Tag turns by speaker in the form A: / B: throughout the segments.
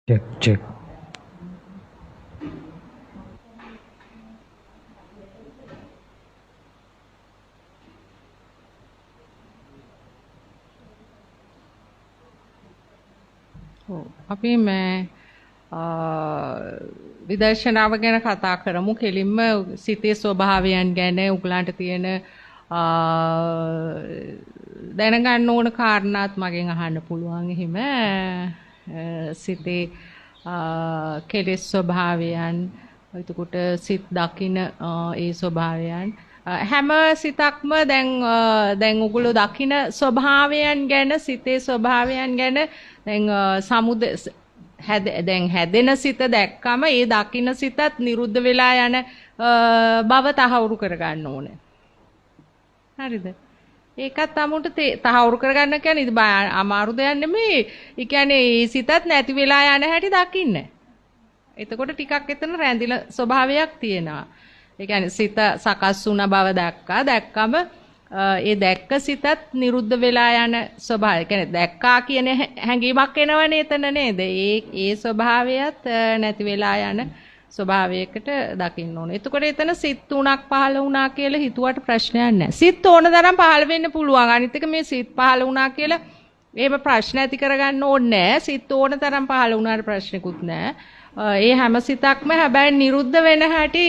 A: check.
B: අපි මේ විදර්ශනාව ගැන කතා කරමු කෙලින්ම සිතේ ස්වභාවයන් ගැන උගලන්ට තියෙන දැනගන්න ඕන කාරණාත් මගෙන් අහන්න පුළුවන් එහෙම සිතේ කෙලෙස් ස්වභාවයන් එතකොට සිත දකින ඒ ස්වභාවයන් හැම සිතක්ම දැන් උගලෝ දකින ස්වභාවයන් ගැන සිතේ ස්වභාවයන් ගැන දැන් දැන් හැදෙන සිත දැක්කම ඒ දකින්න සිතත් නිරුද්ධ වෙලා යන බව තහවුරු කරගන්න ඕනේ. හරිද? ඒකත් අමුන්ට තහවුරු කරගන්න කියන්නේ ඉතින් අමාරු දෙයක් නෙමෙයි. ඒ කියන්නේ ඒ සිතත් නැති වෙලා යන හැටි දකින්න. එතකොට ටිකක් එතන රැඳිලා ස්වභාවයක් තියෙනවා. ඒ කියන්නේ සිත සකස් වුණ බව දැක්කම ඒ දැක්ක සිතත් නිරුද්ධ වෙලා යන ස්වභාවය. කියන්නේ දැක්කා කියන හැඟීමක් එනවනේ එතන නේද? ඒ ස්වභාවයත් නැති වෙලා යන ස්වභාවයකට දකින්න ඕනේ. එතකොට එතන සිත් තුනක් පහළ වුණා කියලා හිතුවට ප්‍රශ්නයක් නැහැ. සිත් ඕන තරම් පහළ වෙන්න පුළුවන්. අනිත් එක මේ සිත් පහළ වුණා කියලා එහෙම ප්‍රශ්න ඇති කරගන්න ඕනේ නැහැ. සිත් ඕන තරම් පහළ වුණාට ප්‍රශ්නකුත් නැහැ. ඒ හැම සිතක්ම හැබැයි නිරුද්ධ වෙන හැටි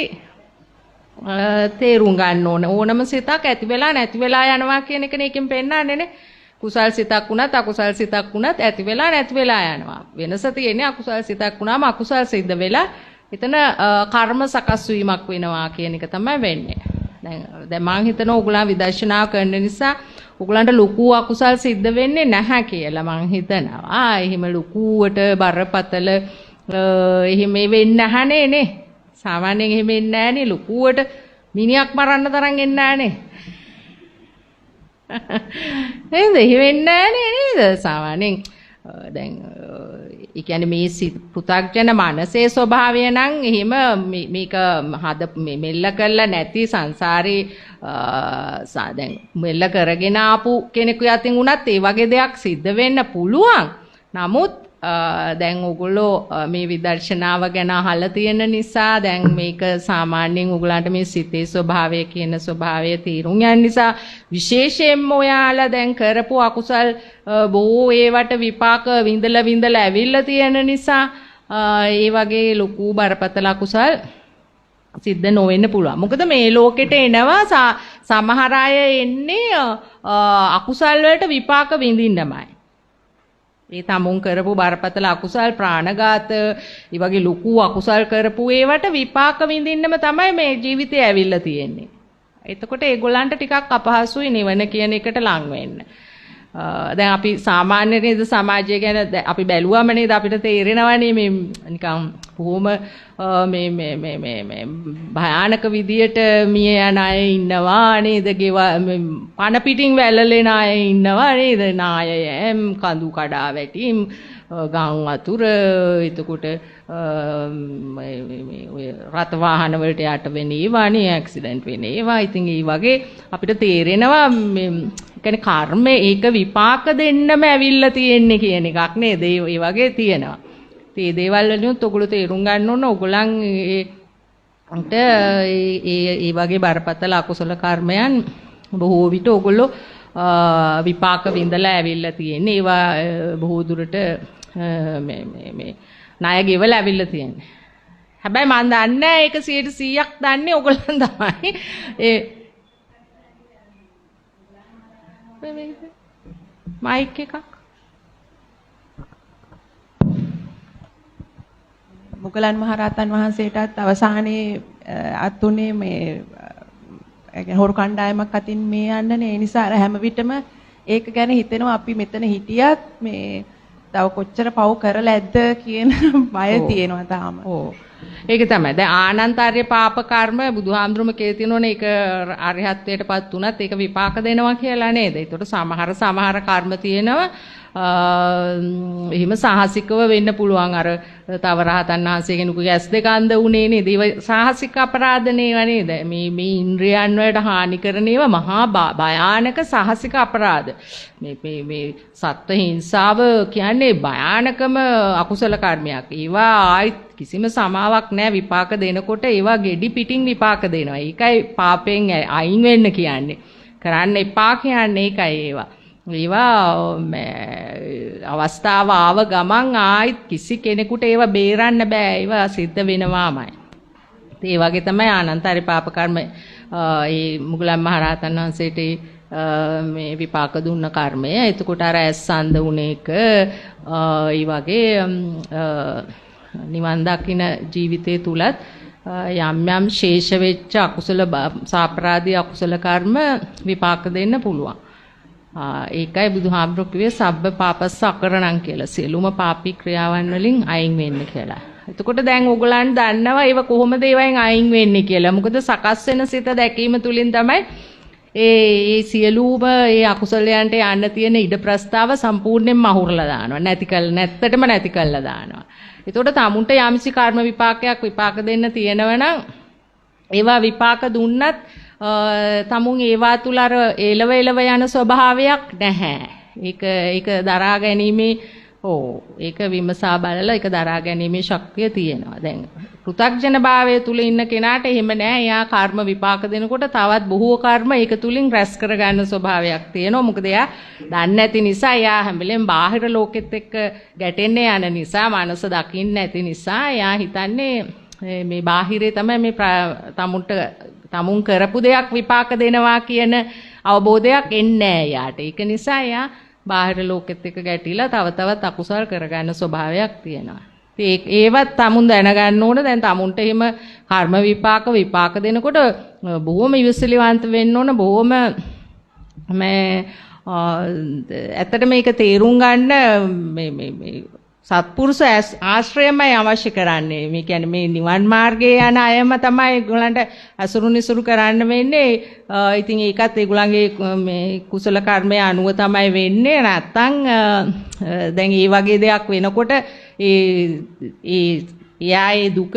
B: තේරුම් ගන්න ඕන. ඕනම සිතක් ඇති වෙලා නැති වෙලා යනවා කියන එකනේ එකෙන් පෙන්නන්නේ නේ. කුසල් සිතක් වුණත් අකුසල් සිතක් වුණත් ඇති වෙලා නැති වෙලා යනවා. වෙනස තියෙන්නේ අකුසල් සිතක් වුණාම අකුසල් සිද්ධ වෙලා එතන කර්ම සකස් වීමක් වෙනවා කියන එක තමයි වෙන්නේ. දැන් මම හිතනවා ඔයගොල්ලන් විදර්ශනා කරන නිසා ඔයගොල්ලන්ට ලොකු අකුසල් සිද්ධ වෙන්නේ නැහැ කියලා මම හිතනවා. එහෙම ලොකුවට බරපතල එහෙම වෙන්නේ නැහනේ නේ. සාමාන්‍යයෙන් එහෙම එන්නේ නැහනේ ලොකුවට මිනිහක් මරන්න තරම් එන්නේ නැහනේ. නේද? එහෙම එන්නේ නැහනේ නේද? සාමාන්‍යයෙන් දැන් ඒ කියන්නේ මේ පෘථග්ජන මනසේ ස්වභාවය නම් එහෙම මේක මෙල්ල කරලා නැති සංසාරේ දැන් මෙල්ල කරගෙන ආපු කෙනෙකු යතින් උනත් ඒ වගේ දෙයක් සිද්ධ වෙන්න පුළුවන්. නමුත් දැන් ඔයගොල්ලෝ මේ විදර්ශනාව ගැන අහලා තියෙන නිසා දැන් මේක සාමාන්‍යයෙන් ඔයගලන්ට මේ සිතේ ස්වභාවය කියන ස්වභාවය තීරුම් යන නිසා විශේෂයෙන්ම ඔයාලා දැන් කරපු අකුසල් බොහෝ ඒවට විපාක විඳලා ඇවිල්ලා තියෙන නිසා ඒ වගේ ලොකු බරපතල අකුසල් සිද්ධ නොවෙන්න පුළුවන්. මොකද මේ ලෝකෙට එනවා සමහර අය එන්නේ අකුසල් වලට විපාක විඳින්නමයි. ඒ තමුන් කරපු බරපතල අකුසල් ප්‍රාණඝාත, ඒ වගේ ලොකු අකුසල් කරපු ඒවට විපාක විඳින්නම තමයි මේ ජීවිතය ඇවිල්ලා තියෙන්නේ. එතකොට ඒගොල්ලන්ට ටිකක් අපහසුයි නිවන කියන එකට ලං වෙන්න. දැන් අපි සාමාන්‍ය නේද සමාජය ගැන අපි බැලුවම නේද අපිට තේරෙනවනේ මේ නිකන් බොහොම මේ භයානක විදියට මිය යන අය ඉන්නවා නේද? පණ පිටින් වැළලෙන අය ඉන්නවා නේද? නායයම් කඳු කඩා වැටීම් ගම් වතුර එතකොට ඔය රත වාහන වලට යට වෙන ඒවානේ ඇක්සිඩන්ට් වෙන ඒවා. ඉතින් ඒ වගේ අපිට තේරෙනවා මේ කියන්නේ කර්ම ඒක විපාක දෙන්නම ඇවිල්ලා තියෙන්නේ කියන එකක් නේද? ඒ වගේ තියෙනවා. ඉතින් මේ දේවල් වලින් ඔයගොල්ලෝ තේරුම් ගන්න ඕන ඔයගොල්ලන් ඒ වගේ බරපතල අකුසල කර්මයන් බොහෝ විට ඔයගොල්ලෝ විපාක විඳලා ඇවිල්ලා තියෙන්නේ. ඒවා බොහෝ දුරට මේ ණය ගෙවලා ඇවිල්ලා තියෙන්නේ. හැබැයි මම දන්නේ ඒක 100%ක් දන්නේ ඔයගොල්ලන් තමයි. මයික් එකක්
C: මුගලන් මහරහතන් වහන්සේටත් අවසානයේ අත්ුනේ මේ හොරු කණ්ඩායමක් අතින් මේ යන්නනේ. ඒ නිසා අර හැම විටම ඒක ගැන හිතෙනවා අපි මෙතන හිටියත් මේ තව කොච්චර පව් කරලා ඇද්ද කියන බය තියෙනවා තාම.
B: ඔව්. ඒක තමයි. දැන් ආනන්තාර්ය පාප කර්ම බුදුහාමුදුරුම කියලා තියෙනෝනේ ඒක අරිහත්ත්වයටපත් උනත් ඒක විපාක දෙනවා කියලා නේද? ඒතකොට සමහර කර්ම තියෙනවා එහෙම සාහසිකව වෙන්න පුළුවන් අර තව රහතන් වහන්සේ කෙනෙකුගේ ඇස් දෙක අන්ධ වුණේ නේද? ඒ සාහසික අපරාධ නේව නේද? මේ ඉන්ද්‍රියයන් වලට හානි කරන ඒවා මහා භයානක සාහසික අපරාධ. මේ සත්ත්ව හිංසාව කියන්නේ භයානකම අකුසල කර්මයක්. ඒවා ආයිත් කිසිම සමාවක් නැහැ විපාක දෙනකොට ඒවා ගෙඩි පිටින් විපාක දෙනවා. ඒකයි පාපයෙන් අයින් වෙන්න කියන්නේ. කරන්න එපා කියන්නේ ඒකයි ඒවා. ඒවා අවස්ථාව ආව ගමන් ආයිත් කිසි කෙනෙකුට ඒවා බේරන්න බෑ. ඒවා සිද්ධ වෙනවාමයි. ඒ වගේ තමයි ආනන්තරි පාප කර්ම ඒ මුගලන් මහරහතන් වහන්සේට මේ විපාක දුන්න කර්මය. එතකොට අර ඇස් අන්ධ වුණ එක ඒ වගේ නිවන් දකින ජීවිතය තුලත් යම් යම් ශේෂ වෙච්ච අකුසල සාපරාධී අකුසල කර්ම විපාක දෙන්න පුළුවන්. ඒකයි බුදුහාමුදුරුවෝ කිව්වේ සබ්බ පාපස්ස අකරණං කියලා. සියලුම පාපී ක්‍රියාවන් වලින් අයින් වෙන්න කියලා. එතකොට දැන් ඕගොල්ලන් දන්නවා ඒව කොහොමද ඒවෙන් අයින් වෙන්නේ කියලා. මොකද සකස් වෙන සිත දැකීම තුලින් තමයි ඒ සියලුම ඒ අකුසලයන්ට යන්න තියෙන ඉඩ ප්‍රස්තාව සම්පූර්ණයෙන්ම අහුරලා දානවා. නැත්තටම නැති කළා දානවා. එතකොට tamunට යම්සි කර්ම විපාකයක් විපාක දෙන්න තියෙනවනම් ඒවා විපාක දුන්නත් tamun ඒවා තුල අර එලව යන ස්වභාවයක් නැහැ. ඒක දරා ගැනීමේ ඒක විමසා බලලා ඒක දරා ගැනීමේ ශක්තිය තියෙනවා. දැන් පෘථග්ජන භාවය තුල ඉන්න කෙනාට එහෙම නැහැ. එයා කර්ම විපාක දෙනකොට තවත් බොහෝ කර්ම ඒක තුලින් රැස් කර ගන්න ස්වභාවයක් තියෙනවා. මොකද එයා දන්නේ නැති නිසා එයා හැම වෙලෙම බාහිර ලෝකෙත් එක්ක ගැටෙන්න යන නිසා මනස දකින්න නැති නිසා එයා හිතන්නේ මේ බාහිරේ තමයි මේ තමුන් කරපු දෙයක් විපාක දෙනවා කියන අවබෝධයක් එන්නේ නැහැ යාට. ඒක නිසා එයා බාහිර ලෝකෙත් එක්ක ගැටිලා තව තවත් අකුසල් කරගන්න ස්වභාවයක් තියෙනවා. ඒවත් තමුන් දැනගන්න ඕන. දැන් තමුන්ට එහෙම කර්ම විපාක දෙනකොට බොහොම ඉවසිලිවන්ත වෙන්න ඕන. බොහොම මේ ඇත්තට මේක තේරුම් ගන්න මේ සත්පුරුෂ ආශ්‍රයමයි අවශ්‍ය කරන්නේ. මේ කියන්නේ මේ නිවන් මාර්ගයේ යන අයම තමයි ඒගොල්ලන්ට අසුරු නිසුරු කරන්න වෙන්නේ. ඉතින් ඒකත් ඒගොල්ලන්ගේ මේ කුසල කර්මය අනුව තමයි වෙන්නේ. නැත්තම් දැන් මේ වගේ දෙයක් වෙනකොට ඒ දුක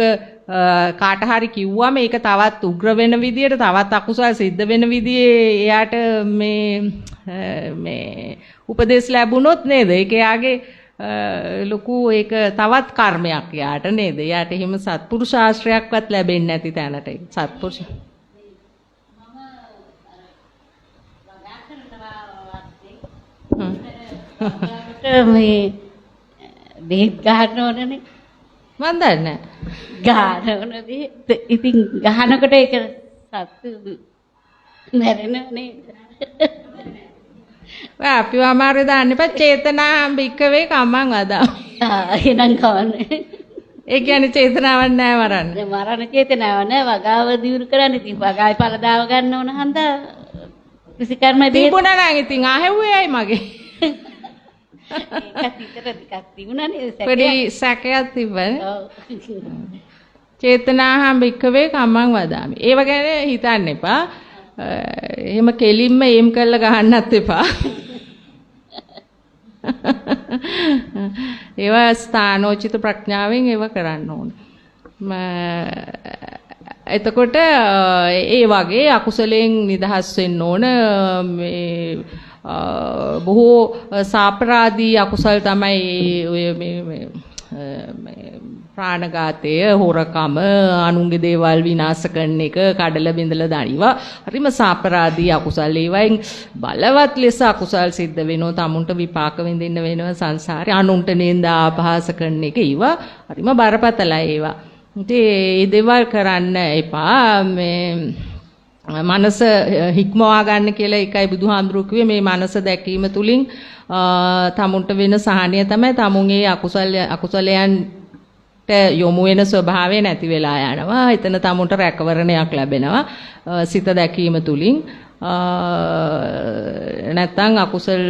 B: කාට හරි කිව්වම ඒක තවත් උග්‍ර වෙන විදියට තවත් අකුසල සිද්ධ වෙන විදිහේ එයාට මේ උපදේශ ලැබුණොත් නේද? ඒක යාගේ ලොකු ඒක තවත් කර්මයක් යාට නේද? යාට එහෙම සත්පුරුෂ ආශ්‍රයයක්වත් ලැබෙන්නේ නැති තැනට සත්පුරුෂ
A: මේ බෙහෙත් ගන්න ඕනනේ.
B: මන් දන්නේ
A: ගන්න ඕනදී ඉතින් ගහනකොට ඒක සත්තු මැරෙන්නේ නේද?
B: අපිව අමාරු දාන්න එපා. චේතනා බික්කවේ කම්මං වදා.
A: එහෙනම් කවන්නේ.
B: ඒ කියන්නේ චේතනාවක් නැහැ මරන්න.
A: මරණ චේතනාව නැහැ. වගාව දියුණු කරන්න. ඉතින් වගායි පළදාව ගන්න ඕන හන්දා විසිකර්ම බෙහෙත්
B: තිබුණා නම් ඉතින් ආහෙව්වේ ඇයි මගේ?
A: ඒක විතර ටිකක් තිබුණානේ.
B: පොඩි සැකයක් තිබ්බනේ. ඔව්. චේතනාහම් බික්කවේ කම්මං වදාමි. ඒව ගැන හිතන්න එපා. එහෙම කෙලින්ම එම් කරලා ගහන්නත් එපා. ඒවා ස්ථානෝචිත ප්‍රඥාවෙන් ඒව කරන්න ඕන. එතකොට ඒ වගේ අකුසලයෙන් නිදහස් වෙන්න ඕන. මේ බොහෝ සාපරාධී අකුසල් තමයි ඔය මේ ප්‍රාණඝාතය, හොරකම, අනුන්ගේ දේවල් විනාශ කරන එක, කඩල බිඳලා දානවා. හරිම සාපරාධී අකුසල්. ඒවයින් බලවත් ලෙස අකුසල් සිද්ධ වෙනවා. තමුන්ට විපාක විඳින්න වෙනවා සංසාරේ. අනුන්ට නින්දා අපහාස කරන එක ඒවා හරිම බරපතලයි ඒවා. ඉතින් මේ දේවල් කරන්න එපා. මේ මනස හික්මවා ගන්න කියලා එකයි බුදුහාමුදුරුවෝ කිව්වේ. මේ මනස දැකීම තුලින් තමුන්ට වෙන සහනය තමයි තමුන්ගේ අකුසලයන්ට යොමු වෙන ස්වභාවය නැති වෙලා යනවා. එතන තමුන්ට රැකවරණයක් ලැබෙනවා සිත දැකීම තුලින්. නැත්තම් අකුසල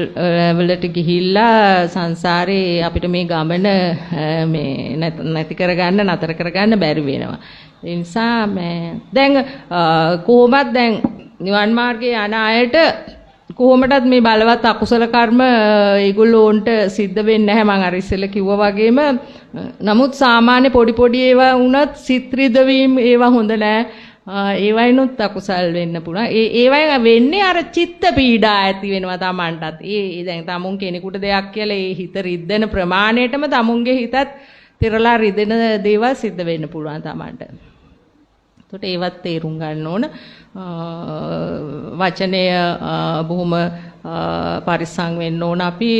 B: වලට ගිහිල්ලා සංසාරේ අපිට මේ ගමන මේ නැති කරගන්න නතර කරගන්න බැරි වෙනවා. ඒ නිසා දැන් කොහොමද දැන් නිවන් මාර්ගයේ යන අයට කොහොමදත් මේ බලවත් අකුසල කර්ම ඒගොල්ලෝන්ට සිද්ධ වෙන්නේ නැහැ මම අර ඉස්සෙල්ලා කිව්වා වගේම. නමුත් සාමාන්‍ය පොඩි පොඩි ඒවා වුණත් සිත් රිදවීම ඒවා හොඳ නැහැ. ඒවයිනුත් අකුසල් වෙන්න පුළුවන්. ඒවයින් වෙන්නේ අර චිත්ත පීඩා ඇති වෙනවා Tamanටත්. ඒ දැන් tamun කෙනෙකුට දෙයක් කියලා ඒ හිත රිද්දෙන ප්‍රමාණයටම tamunගේ හිතත් තිරලා රිදෙන දේවල් සිද්ධ වෙන්න පුළුවන් Tamanට. එතකොට ඒවත් තේරුම් ගන්න ඕන. වචනය බොහොම පරිස්සම් වෙන්න ඕන අපි.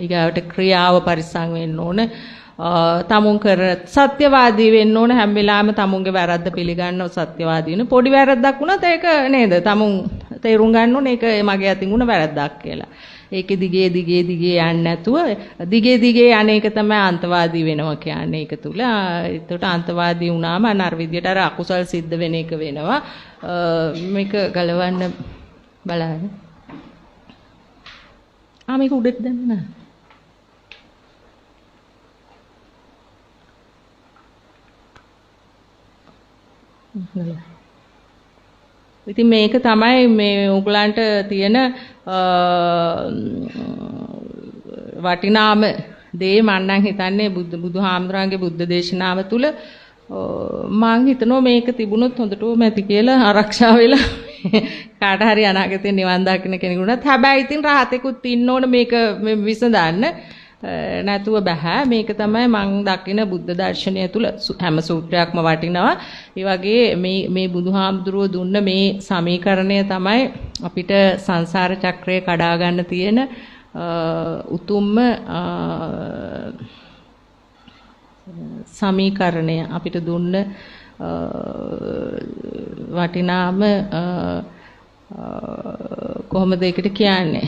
B: ඊගාවට ක්‍රියාව පරිස්සම් වෙන්න ඕන. තමුන් කර සත්‍යවාදී වෙන්න ඕන හැම වෙලාවෙම තමුන්ගේ වැරද්ද පිළිගන්නව සත්‍යවාදී වෙන. පොඩි වැරද්දක් වුණත් ඒක නේද? තමුන් තේරුම් ගන්න ඕනේ ඒක මගේ අතින් වුණ වැරද්දක් කියලා. ඒකේ දිගේ යන්නේ නැතුව දිගේ අනේක තමයි අන්තවාදී වෙනවා කියන්නේ ඒක තුල. ඒකට අන්තවාදී වුණාම අර විදියට අර අකුසල් සිද්ධ වෙන එක වෙනවා. මේක ගලවන්න බලන්න. මේක උඩට දැම්මා. ඉතින් මේක තමයි මේ උගලන්ට තියෙන වටිනාම දේ මම නම් හිතන්නේ බුදුහාමුදුරන්ගේ බුද්ධ දේශනාව තුල මම හිතනවා මේක තිබුණොත් හොඳටම ඇති කියලා ආරක්ෂා වෙලා කාට හරි අනාගතේ නිවන් දකින්න කෙනෙකුට. හැබැයි ඉතින් රහතෙකුත් ඉන්න ඕන මේක විසඳන්න. නැතුව බෑ. මේක තමයි මම දකින බුද්ධ දර්ශනය තුල හැම සූත්‍රයක්ම වටිනවා. ඒ වගේ මේ බුදුහාමුදුරුව දුන්න මේ සමීකරණය තමයි අපිට සංසාර චක්‍රය කඩා ගන්න තියෙන උතුම්ම සමීකරණය. අපිට දුන්න වටිනාම කොහොමද ඒකට කියන්නේ?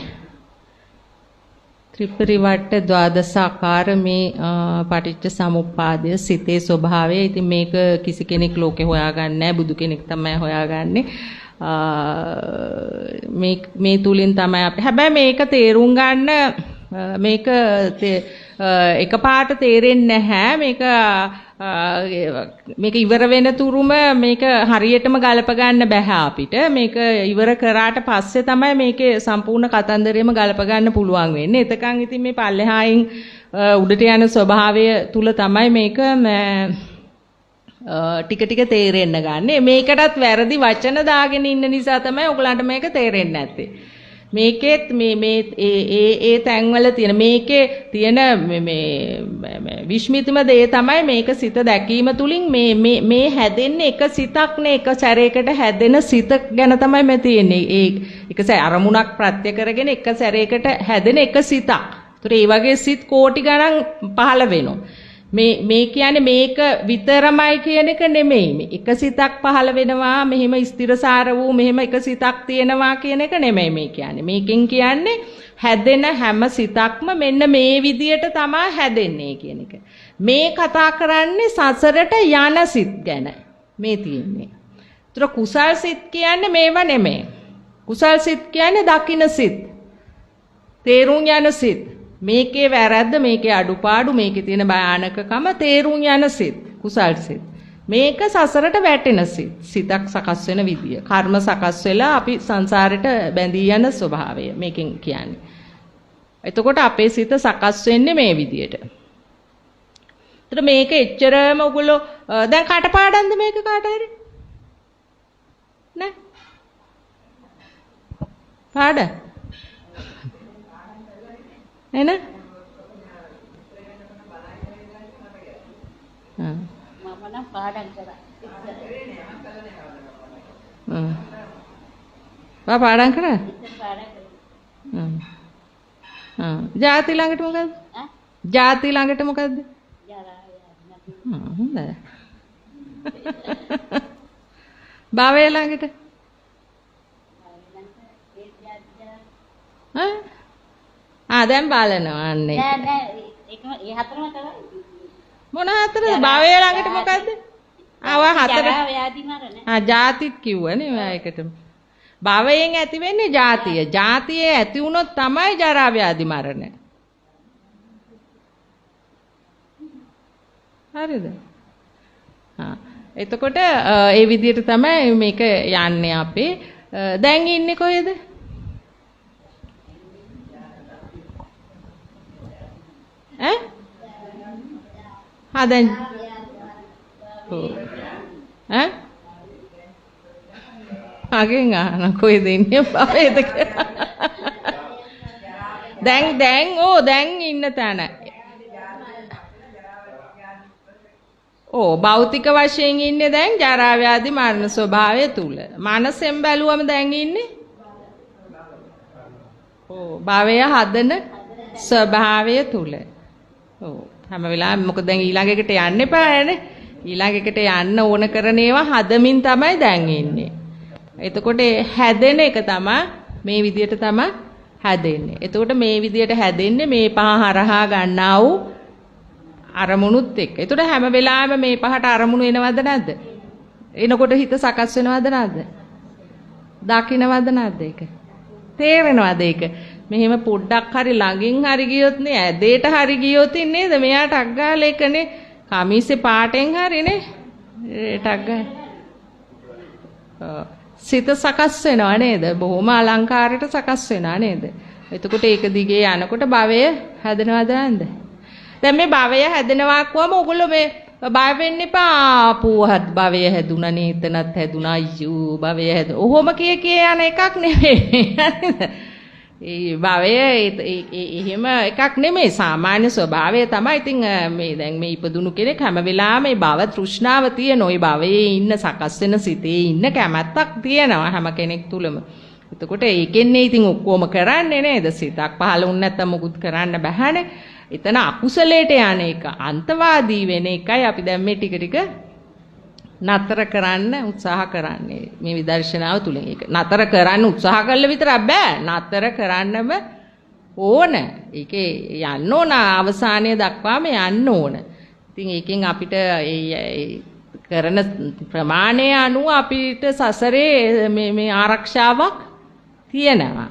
B: ත්‍රිපරිවට්ට ද්වාදසාකාර මේ පටිච්ච සමුප්පාදය සිතේ ස්වභාවය. ඉතින් මේක කිසි කෙනෙක් ලෝකේ හොයාගන්නේ නැහැ. බුදු කෙනෙක් තමයි හොයාගන්නේ. මේ තුලින් තමයි අපි. හැබැයි මේක තේරුම් ගන්න මේක එකපාරට තේරෙන්නේ නැහැ. මේක ඉවර වෙන තුරුම මේක හරියටම ගලප ගන්න බෑ අපිට. මේක ඉවර කරාට පස්සේ තමයි මේකේ සම්පූර්ණ කතන්දරයම ගලප ගන්න පුළුවන් වෙන්නේ. එතකන් ඉතින් මේ පල්ලෙහායින් උඩට යන ස්වභාවය තුල තමයි මේක ටික තේරෙන්න ගන්න. මේකටත් වැරදි වචන දාගෙන ඉන්න නිසා තමයි ඔයගලන්ට මේක තේරෙන්නේ නැත්තේ. මේකෙත් මේ තැන්වල තියෙන මේකේ තියෙන මේ විශ්මිතම දේ තමයි මේක සිත දැකීම තුලින් මේ හැදෙන්නේ එක සිතක් නේ. එක සැරයකට හැදෙන සිත ගැන තමයි මේ තියෙන්නේ. එක අරමුණක් ප්‍රත්‍ය කරගෙන එක සැරයකට හැදෙන එක සිතක්. ඒතර ඒ වගේ සිත් කෝටි ගණන් පහළ වෙනවා. මේ කියන්නේ මේක විතරමයි කියන එක නෙමෙයි. එක සිතක් පහළ වෙනවා මෙහෙම ස්ථිරසාර වූ මෙහෙම එක සිතක් තියෙනවා කියන එක නෙමෙයි මේ කියන්නේ. මේකෙන් කියන්නේ හැදෙන හැම සිතක්ම මෙන්න මේ විදියට තමයි හැදෙන්නේ කියන එක. මේ කතා කරන්නේ සසරට යන සිත් ගැන මේ තියෙන්නේ. ඒතර කුසල් සිත් කියන්නේ මේව නෙමෙයි. කුසල් සිත් කියන්නේ දකින්න සිත්. තේරුම් යන සිත්. මේකේ වැරද්ද මේකේ අඩුපාඩු මේකේ තියෙන භයානකකම තේරුම් යන සිත් කුසල් සිත්. මේක සසරට වැටෙන සිත්. සිතක් සකස් වෙන විදිය. කර්ම සකස් වෙලා අපි සංසාරයට බැඳී යන ස්වභාවය මේකෙන් කියන්නේ. එතකොට අපේ සිත සකස් වෙන්නේ මේ විදියට. ඒතර මේක එච්චරම ඔයගොල්ලෝ දැන් කටපාඩම්ද මේක කාට හරි? නෑ. පාඩ එන
A: මම නම් පාඩම් කරා.
B: පාඩම් කරා? ජාති ළඟට මොකද්ද? ජාති ළඟට මොකද්ද? හොඳයි. භවය ළඟට? දැන් බලනවා අන්නේ.
A: නෑ ඒක ඒ හතරම තමයි.
B: මොන හතරද? භවය ළඟට මොකද්ද? හතර.
A: ජරා ව්‍යාධි මරණ.
B: ජාතිත් කිව්වනේ ඒකටම. භවයෙන් ඇති වෙන්නේ ජාතිය. ජාතියේ ඇති වුණොත් තමයි ජරා ව්‍යාධි මරණ. හරිද? එතකොට ඒ විදිහට තමයි මේක යන්නේ අපේ. දැන් ඉන්නේ කොහෙද? දැන් ඈ අගෙන් අහන කොහෙද ඉන්නේ භවයේද දැන් ඉන්න තැන භෞතික වශයෙන් ඉන්නේ දැන් ජරා ව්‍යාධි මරණ ස්වභාවය තුල. මනසෙන් බැලුවම දැන් ඉන්නේ භවය හදන ස්වභාවය තුල. හැම වෙලාවෙම මොකද දැන් ඊළඟ එකට යන්න එපානේ. ඊළඟ එකට යන්න ඕන කරන ඒවා හදමින් තමයි දැන් ඉන්නේ. එතකොට හැදෙන එක තමයි මේ විදියට තමයි හැදෙන්නේ. එතකොට මේ විදියට හැදෙන්නේ මේ පහ හරහා ගන්නා වූ අරමුණුත් එක්ක. එතකොට හැම වෙලාවෙම මේ පහට අරමුණු එනවද නැද්ද? එනකොට හිත සකස් වෙනවද නැද්ද? දකින්නවද නැද්ද ඒක? තේරෙනවද ඒක? මෙහෙම පොඩ්ඩක් හරි ළඟින් හරි ගියොත් නේ ඇදේට හරි ගියොත් නේද? මෙයාට අග්ගාල එකනේ කමිසේ පාටෙන් හරිනේ. ටක් ගාලා. සිත සකස් වෙනවා නේද? බොහොම අලංකාරයට සකස් වෙනවා නේද? එතකොට ඒක දිගේ යනකොට භවය හැදෙනවද නැන්ද? දැන් මේ භවය හැදෙනවා කියවම ඔයගොල්ලෝ මේ බය වෙන්න එපා. පූහත් භවය හැදුණානේ, එතනත් හැදුණා. අයියෝ භවය හැදුණා. ඔහොම කිය යන එකක් නෙමෙයි. ඒ භවය එහෙම එකක් නෙමෙයි. සාමාන්‍ය ස්වභාවය තමයි. ඉතින් මේ දැන් මේ ඉපදුණු කෙනෙක් හැම වෙලාවෙම මේ භව තෘෂ්ණාව තියෙන. ওই භවයේ ඉන්න සකස් වෙන සිතේ ඉන්න කැමැත්තක් තියෙනවා හැම කෙනෙක් තුලම. එතකොට ඒකෙන්නේ ඉතින් ඔක්කොම කරන්නේ නේද? සිතක් පහළ වුණ නැත්නම් මොකුත් කරන්න බෑනේ. එතන අකුසලයට යන එක අන්තවාදී වෙන එකයි අපි දැන් මේ ටික ටික නතර කරන්න උත්සාහ කරන්නේ මේ විදර්ශනාව තුලින්. ඒක නතර කරන්න උත්සාහ කළා විතරක් බෑ. නතර කරන්නම ඕන. ඒකේ යන්න ඕන අවසානය දක්වාම යන්න ඕන. ඉතින් ඒකෙන් අපිට කරන ප්‍රමාණය අනුව අපිට සසරේ මේ ආරක්ෂාවක් තියෙනවා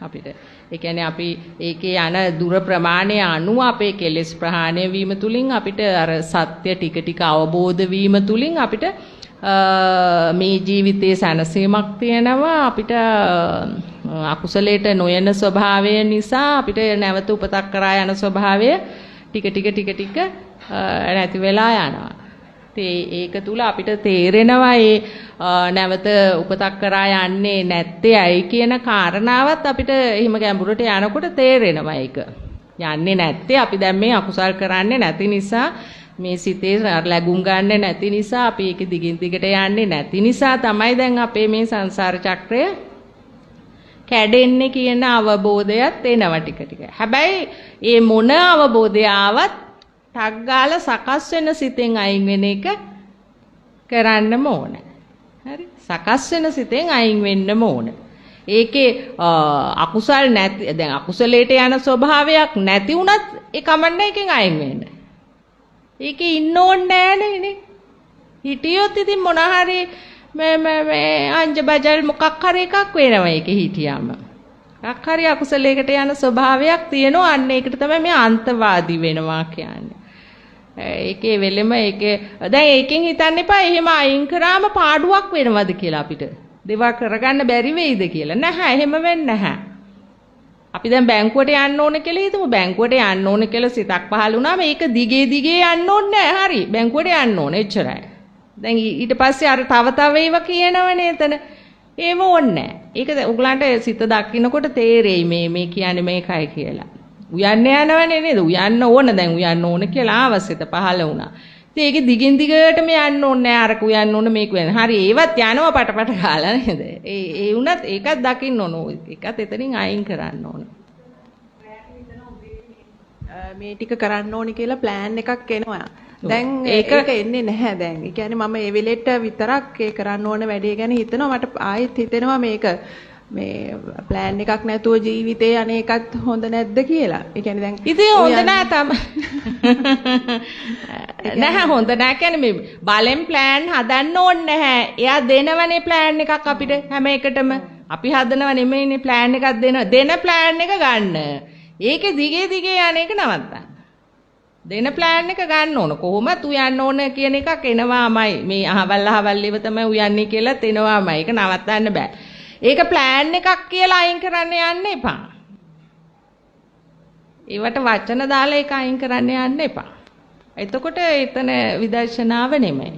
B: අපිට. ඒ කියන්නේ අපි ඒකේ යන දුර ප්‍රමාණය අනුව අපේ කෙලෙස් ප්‍රහාණය වීම තුලින් අපිට අර සත්‍ය ටික ටික අවබෝධ වීම තුලින් අපිට මේ ජීවිතයේ සැනසීමක් තියෙනවා. අපිට අකුසලයට නොයන ස්වභාවය නිසා අපිට නැවත උපතක් කරා යන ස්වභාවය ටික ටික නැති වෙලා යනවා. ඒක තුල අපිට තේරෙනවා නැවත උපතක් කරා යන්නේ නැත්තේ ඇයි කියන කාරණාවත් අපිට එහෙම ගැඹුරට යනකොට තේරෙනවා ඒක. යන්නේ නැත්තේ අපි දැන් මේ අකුසල් කරන්නේ නැති නිසා, මේ සිතේ ලැබුම් ගන්න නැති නිසා, අපි ඒක දිගින් දිගට යන්නේ නැති නිසා තමයි දැන් අපේ මේ සංසාර චක්‍රය කැඩෙන්නේ කියන අවබෝධයත් එනවා ටික ටික. හැබැයි මේ මොන අවබෝධය ආවත් ටක් ගාලා සකස් වෙන සිතෙන් අයින් වෙන එක කරන්නම ඕන. හරි? සකස් වෙන සිතෙන් අයින් වෙන්නම ඕන. ඒකේ අකුසල් නැති දැන් අකුසලයට යන ස්වභාවයක් නැති වුණත් ඒ කමන්න එකෙන් අයින් වෙන්න. ඒකේ ඉන්න ඕනේ නෑනේ. හිටියොත් ඉතින් මොන හරි මේ අංජ බජල් මොකක් හරි එකක් වෙනවා ඒකේ හිටියාම. මොකක් හරි අකුසලයකට යන ස්වභාවයක් තියෙනවා. අන්න ඒකට තමයි මේ අන්තවාදී වෙනවා කියන්නේ. ඒකේ වෙලෙම ඒකේ දැන් ඒකෙන් හිතන්න එපා එහෙම අයින් කරාම පාඩුවක් වෙනවද කියලා අපිට. දේවල් කරගන්න බැරි වෙයිද කියලා. නැහැ එහෙම වෙන්නේ නැහැ. අපි දැන් බැංකුවට යන්න ඕන කියලා හිතමු. බැංකුවට යන්න ඕන කියලා සිතක් පහළ වුණාම ඒක දිගේ යන්න ඕනේ නැහැ. හරි. බැංකුවට යන්න ඕනේ එච්චරයි. දැන් ඊට පස්සේ අර තව ඒවා කියනවනේ එතන. ඒව ඕනේ නැහැ. ඒක උගලන්ට සිත දකින්නකොට තේරෙයි මේ කියන්නේ මේකයි කියලා. උයන්න යනවනේ නේද? උයන්න ඕන දැන් උයන්න ඕන කියලා ආවසිත පහළ වුණා. ඉතින් ඒකේ දිගින් දිගටම යන්න ඕනේ නෑ. අරක උයන්න ඕන මේක වෙන. හරි ඒවත් යනවා පටපට ගාලා නේද? ඒ වුණත් ඒකත් දකින්න ඕන. ඒකත් එතනින් අයින් කරන්න ඕන.
C: මේ ටික කරන්න ඕනි කියලා ප්ලෑන් එකක් එනවා. දැන් ඒක එන්නේ නැහැ දැන්. ඒ කියන්නේ මම ඒ වෙලෙට විතරක් ඒ කරන්න ඕන වැඩේ ගැන හිතනවා. මට ආයෙත් හිතෙනවා මේක මේ ප්ලෑන් එකක් නැතුව ජීවිතේ අනේකත් හොඳ නැද්ද කියලා. ඒ කියන්නේ දැන්
B: ඉතින් හොඳ නෑ තමයි. නැහැ හොඳ නෑ කියන්නේ මේ බලෙන් ප්ලෑන් හදන්න ඕනේ නැහැ. එයා දෙනවනේ ප්ලෑන් එකක් අපිට හැම එකටම. අපි හදනව නෙමෙයිනේ ප්ලෑන් එකක් දෙනවා. දෙන ප්ලෑන් එක ගන්න. ඒකේ දිගේ යන එක නවත්තන්න. දෙන ප්ලෑන් එක ගන්න ඕන. කොහොමද උයන්න ඕන කියන එකක් එනවාමයි. මේ අහවල් ඒව තමයි උයන්නේ කියලාත් එනවාමයි. ඒක නවත්තන්න බෑ. ඒක ප්ලෑන් එකක් කියලා අයින් කරන්න යන්න එපා. ඒවට වචන දාලා ඒක අයින් කරන්න යන්න එපා. එතකොට එතන විදර්ශනාව නෙමෙයි.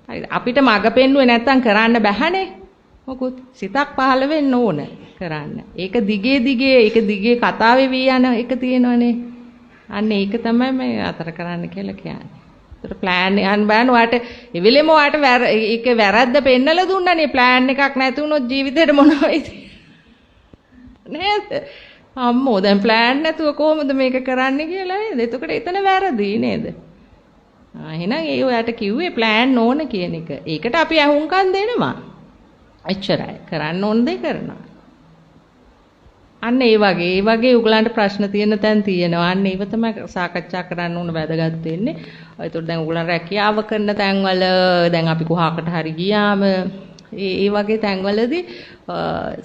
B: හරිද? අපිට මඟ පෙන්නුවේ නැත්තම් කරන්න බැහැනේ. මොකුත් සිතක් පහළ වෙන්න ඕන කරන්න. ඒක දිගේ කතාවේ වී යන එක තියෙනවනේ. අන්න ඒක තමයි මේ අතර කරන්න කියලා කියන්නේ. ඒතර ප්ලෑන් එකක් බලන්න ඔයාට එවෙලෙම ඔයාට ඒක වැරද්ද පෙන්නලා දුන්නානේ. ප්ලෑන් එකක් නැති වුණොත් ජීවිතේට මොන වෙයිද? නේද? අම්මෝ දැන් ප්ලෑන් නැතුව කොහොමද මේක කරන්නේ කියලා නේද? එතකොට එතන වැරදි නේද? එහෙනම් ඒ ඔයාට කිව්වේ ප්ලෑන් ඕන කියන එක. ඒකට අපි අහුම්කම් දෙනවා. එච්චරයි. කරන්න ඕන දේ කරනවා. අන්න ඒ වගේ උගලන්ට ප්‍රශ්න තියෙන තැන් තියෙනවා. අන්න ඒව තමයි සාකච්ඡා කරන්න ඕන වැදගත් වෙන්නේ. ඒතකොට දැන් උගලන් රැකියාව කරන තැන්වල දැන් අපි කොහාකට හරි ගියාම ඒ වගේ තැන්වලදී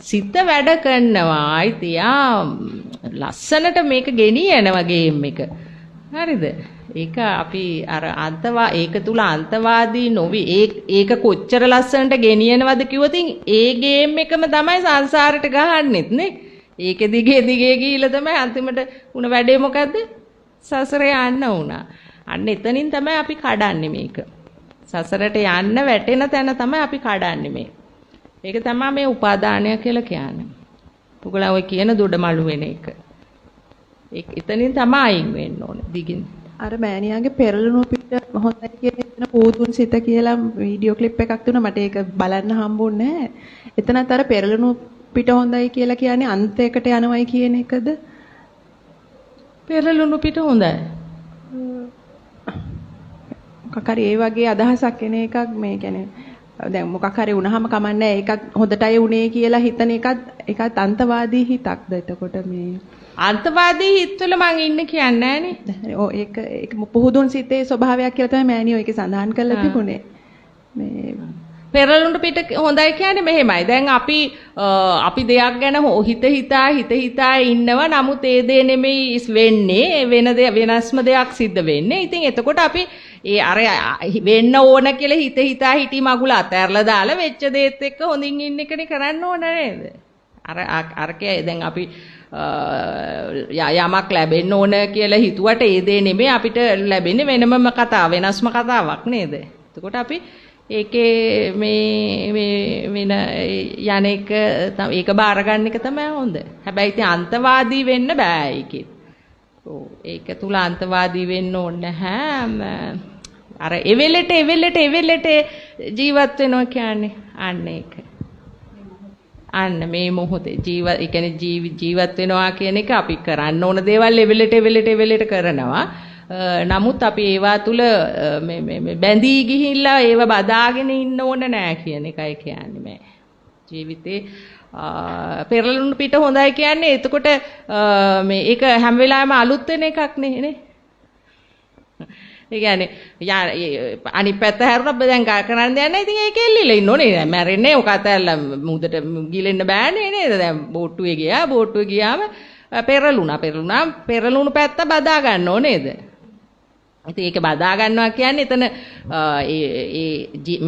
B: සිත වැඩ කරනවා. ඉතියා ලස්සනට මේක ගෙනියනවා ගේම් එක. හරිද? ඒක අපි අර ඒක තුල අන්තවාදී නොවි ඒක කොච්චර ලස්සනට ගෙනියනවද කිව්වොත් ඒ ගේම් එකම තමයි සංසාරෙට ගහන්නෙත් නේ. ඒක දිගේ ගිහිල්ලා තමයි අන්තිමට උන වැඩේ මොකද්ද? සසරේ යන්න උනා. අන්න එතනින් තමයි අපි කඩන්නේ මේක. සසරට යන්න වැටෙන තැන තමයි අපි කඩන්නේ මේ. ඒක තමයි මේ උපාදානය කියලා කියන්නේ. උගලා ඔය කියන දොඩමළු වෙන එක. ඒක එතනින් තමයි අයින් වෙන්න ඕනේ දිගින්.
C: අර මෑණියාගේ පෙරළුණු පිට හොඳයි කියන එතන පූතුන් සිත කියලා වීඩියෝ ක්ලිප් එකක් තුන මට ඒක බලන්න හම්බුන්නේ නැහැ. එතනත් අර පෙරළුණු පිට හොඳයි කියලා කියන්නේ අන්තයකට යනවයි කියන එකද?
B: පෙරළුණු පිට හොඳයි.
C: මොකක් හරි ඒ වගේ අදහසක් එන එකක් මේ කියන්නේ දැන් මොකක් හරි වුණාම කමන්නේ ඒකත් හොඳටයි උනේ කියලා හිතන එකත් අන්තවාදී හිතක්ද එතකොට මේ
B: අන්තවාදී හිතවල මං ඉන්නේ කියන්නේ නෑනේ.
C: ඔව් ඒක පුහුදුන් සිතේ ස්වභාවයක් කියලා තමයි මෑණියෝ ඒකේ සඳහන් කරලා තිබුණේ. මේ
B: පෙරළුණු පිට හොඳයි කියන්නේ මෙහෙමයි. දැන් අපි දෙයක් ගැන හිතා ඉන්නවා. නමුත් ඒ දේ නෙමෙයි වෙන්නේ. වෙනස්ම දෙයක් සිද්ධ වෙන්නේ. ඉතින් එතකොට අපි ඒ අර වෙන්න ඕන කියලා හිතා හිටි මගුල අතහැරලා දාලා වෙච්ච දේත් එක්ක හොඳින් ඉන්න එකනේ කරන්න ඕන නේද? අරකේ දැන් අපි යමක් ලැබෙන්න ඕන කියලා හිතුවට ඒ දේ නෙමෙයි අපිට ලැබෙන්නේ වෙනම කතාව වෙනස්ම කතාවක් නේද? එතකොට අපි ඒකේ මේ වෙන යන එක ඒක බාර ගන්න එක තමයි හොඳ. හැබැයි ඉතින් අන්තවාදී වෙන්න බෑ ඒකෙත්. ඔව් ඒක තුල අන්තවාදී වෙන්න ඕනේ නැහැ. අර එවෙලට ජීවත් වෙනවා කියන්නේ අන්න ඒක. අන්න මේ මොහොතේ ඒ කියන්නේ ජීවත් වෙනවා කියන එක අපි කරන්න ඕන දේවල් එවෙලට කරනවා. නමුත් අපි ඒවා තුල මේ බැඳී ගිහිල්ලා ඒව බදාගෙන ඉන්න ඕන නෑ කියන එකයි කියන්නේ මේ ජීවිතේ පෙරළුණු පිට හොඳයි කියන්නේ එතකොට මේ ඒක හැම වෙලාවෙම අලුත් වෙන එකක් නේ. ඒ කියන්නේ අනිත් පැත්ත හැරුණා දැන් කරන්න දෙයක් නැහැ. ඉතින් ඒක එල්ලිලා ඉන්න ඕනේ. මැරෙන්නේ ඔක අතල්ලා මුදට ගිලෙන්න බෑනේ නේද? දැන් බෝට්ටුවේ ගියාම පෙරළුණු පැත්ත බදා ගන්න ඕනේද? ඉතින් ඒක බදා ගන්නවා කියන්නේ එතන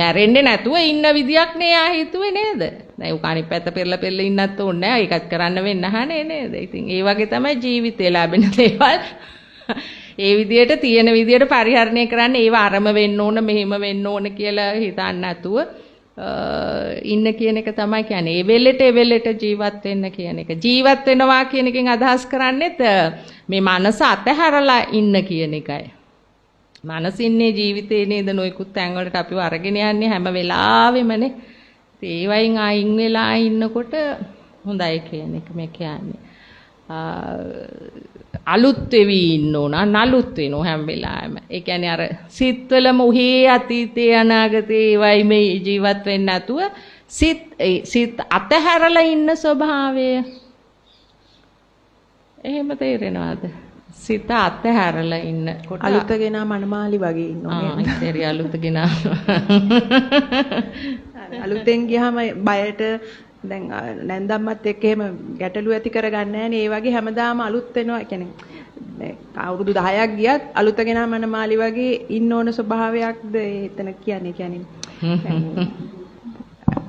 B: මැරෙන්නේ නැතුව ඉන්න විදියක් නේ ආ හිතුවේ නේද? දැන් උක අනිත් පැත්ත පෙරලා ඉන්නත් ඕනේ නැහැ. ඒකත් කරන්න වෙන්න නැහැ නේද? ඉතින් ඒ වගේ තමයි ජීවිතේ ලැබෙන දේවල්. ඒ විදියට තියෙන විදියට පරිහරණය කරන්න ඒව අරම වෙන්න ඕන මෙහෙම වෙන්න ඕන කියලා හිතන්න නැතුව ඉන්න කියන එක තමයි කියන්නේ. ඒ වෙලෙට ජීවත් වෙන්න කියන එක. ජීවත් වෙනවා කියන එකෙන් අදහස් කරන්නේත් මේ මනස අතහැරලා ඉන්න කියන එකයි. මනසින්නේ ජීවිතේ නේද නොයිකුත් තැන් වලට අපිව අරගෙන යන්නේ හැම වෙලාවෙමනේ. ඒ වයින් අයින් වෙලා ඉන්නකොට හොඳයි කියන එක මේ කියන්නේ. අලුත් වෙවි ඉන්න ඕන නලුත් වෙනෝ හැම වෙලාවෙම. ඒ කියන්නේ අර සිත්වලම උහි අතීතේ අනාගතේ වයි මේ ජීවත් වෙන්න නැතුව සිත් අතහැරලා ඉන්න ස්වභාවය. එහෙම තේරෙනවද? සිත අතහැරලා ඉන්න කොට
C: අලුතගෙන මනමාලි වගේ ඉන්න ඕනේ.
B: ඉතින් අලුතගෙන
C: අලුතෙන් ගියාම බයට දැන් නැන්දම්මත් එක්ක එහෙම ගැටලු ඇති කරගන්නේ නැහැ. ඒ වගේ හැමදාම අලුත් වෙනවා. කියන්නේ අවුරුදු 10ක් ගියත් අලුතගෙන මනමාලි වගේ ඉන්න ඕන ස්වභාවයක්ද එතන කියන්නේ.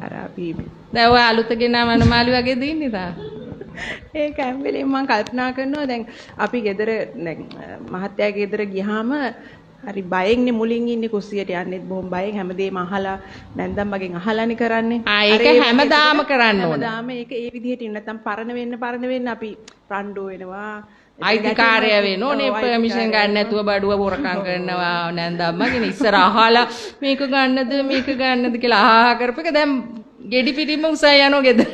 C: අර අපි
B: දැන් ඔය අලුතගෙන මනමාලි වගේ දින්නේ තා.
C: ඒක හැම වෙලේම මම කල්පනා කරනවා දැන් අපි ගෙදර දැන් මහත්තයාගේ ගෙදර ගියාම හරි බයෙන්නේ මුලින් ඉන්නේ කුස්සියට යන්නෙත් බොහොම බයෙන් හැමදේම අහලා නැන්දම් මගෙන් අහලානේ කරන්නේ.
B: ඒක හැමදාම කරන්න ඕන.
C: හැමදාම ඒක ඒ විදිහට ඉන්න නැත්නම් පරණ වෙන්න අපි රණ්ඩු වෙනවා.
B: අයිතිකාරය වෙනෝනේ පර්මිෂන් ගන්න නැතුව බඩුව බොරකම් කරනවා නැන්දම්මගෙන ඉස්සර අහලා මේක ගන්නද කියලා අහා කරපේක දැන් ගෙඩි පිටින්ම උසයි යනවා ගෙදර.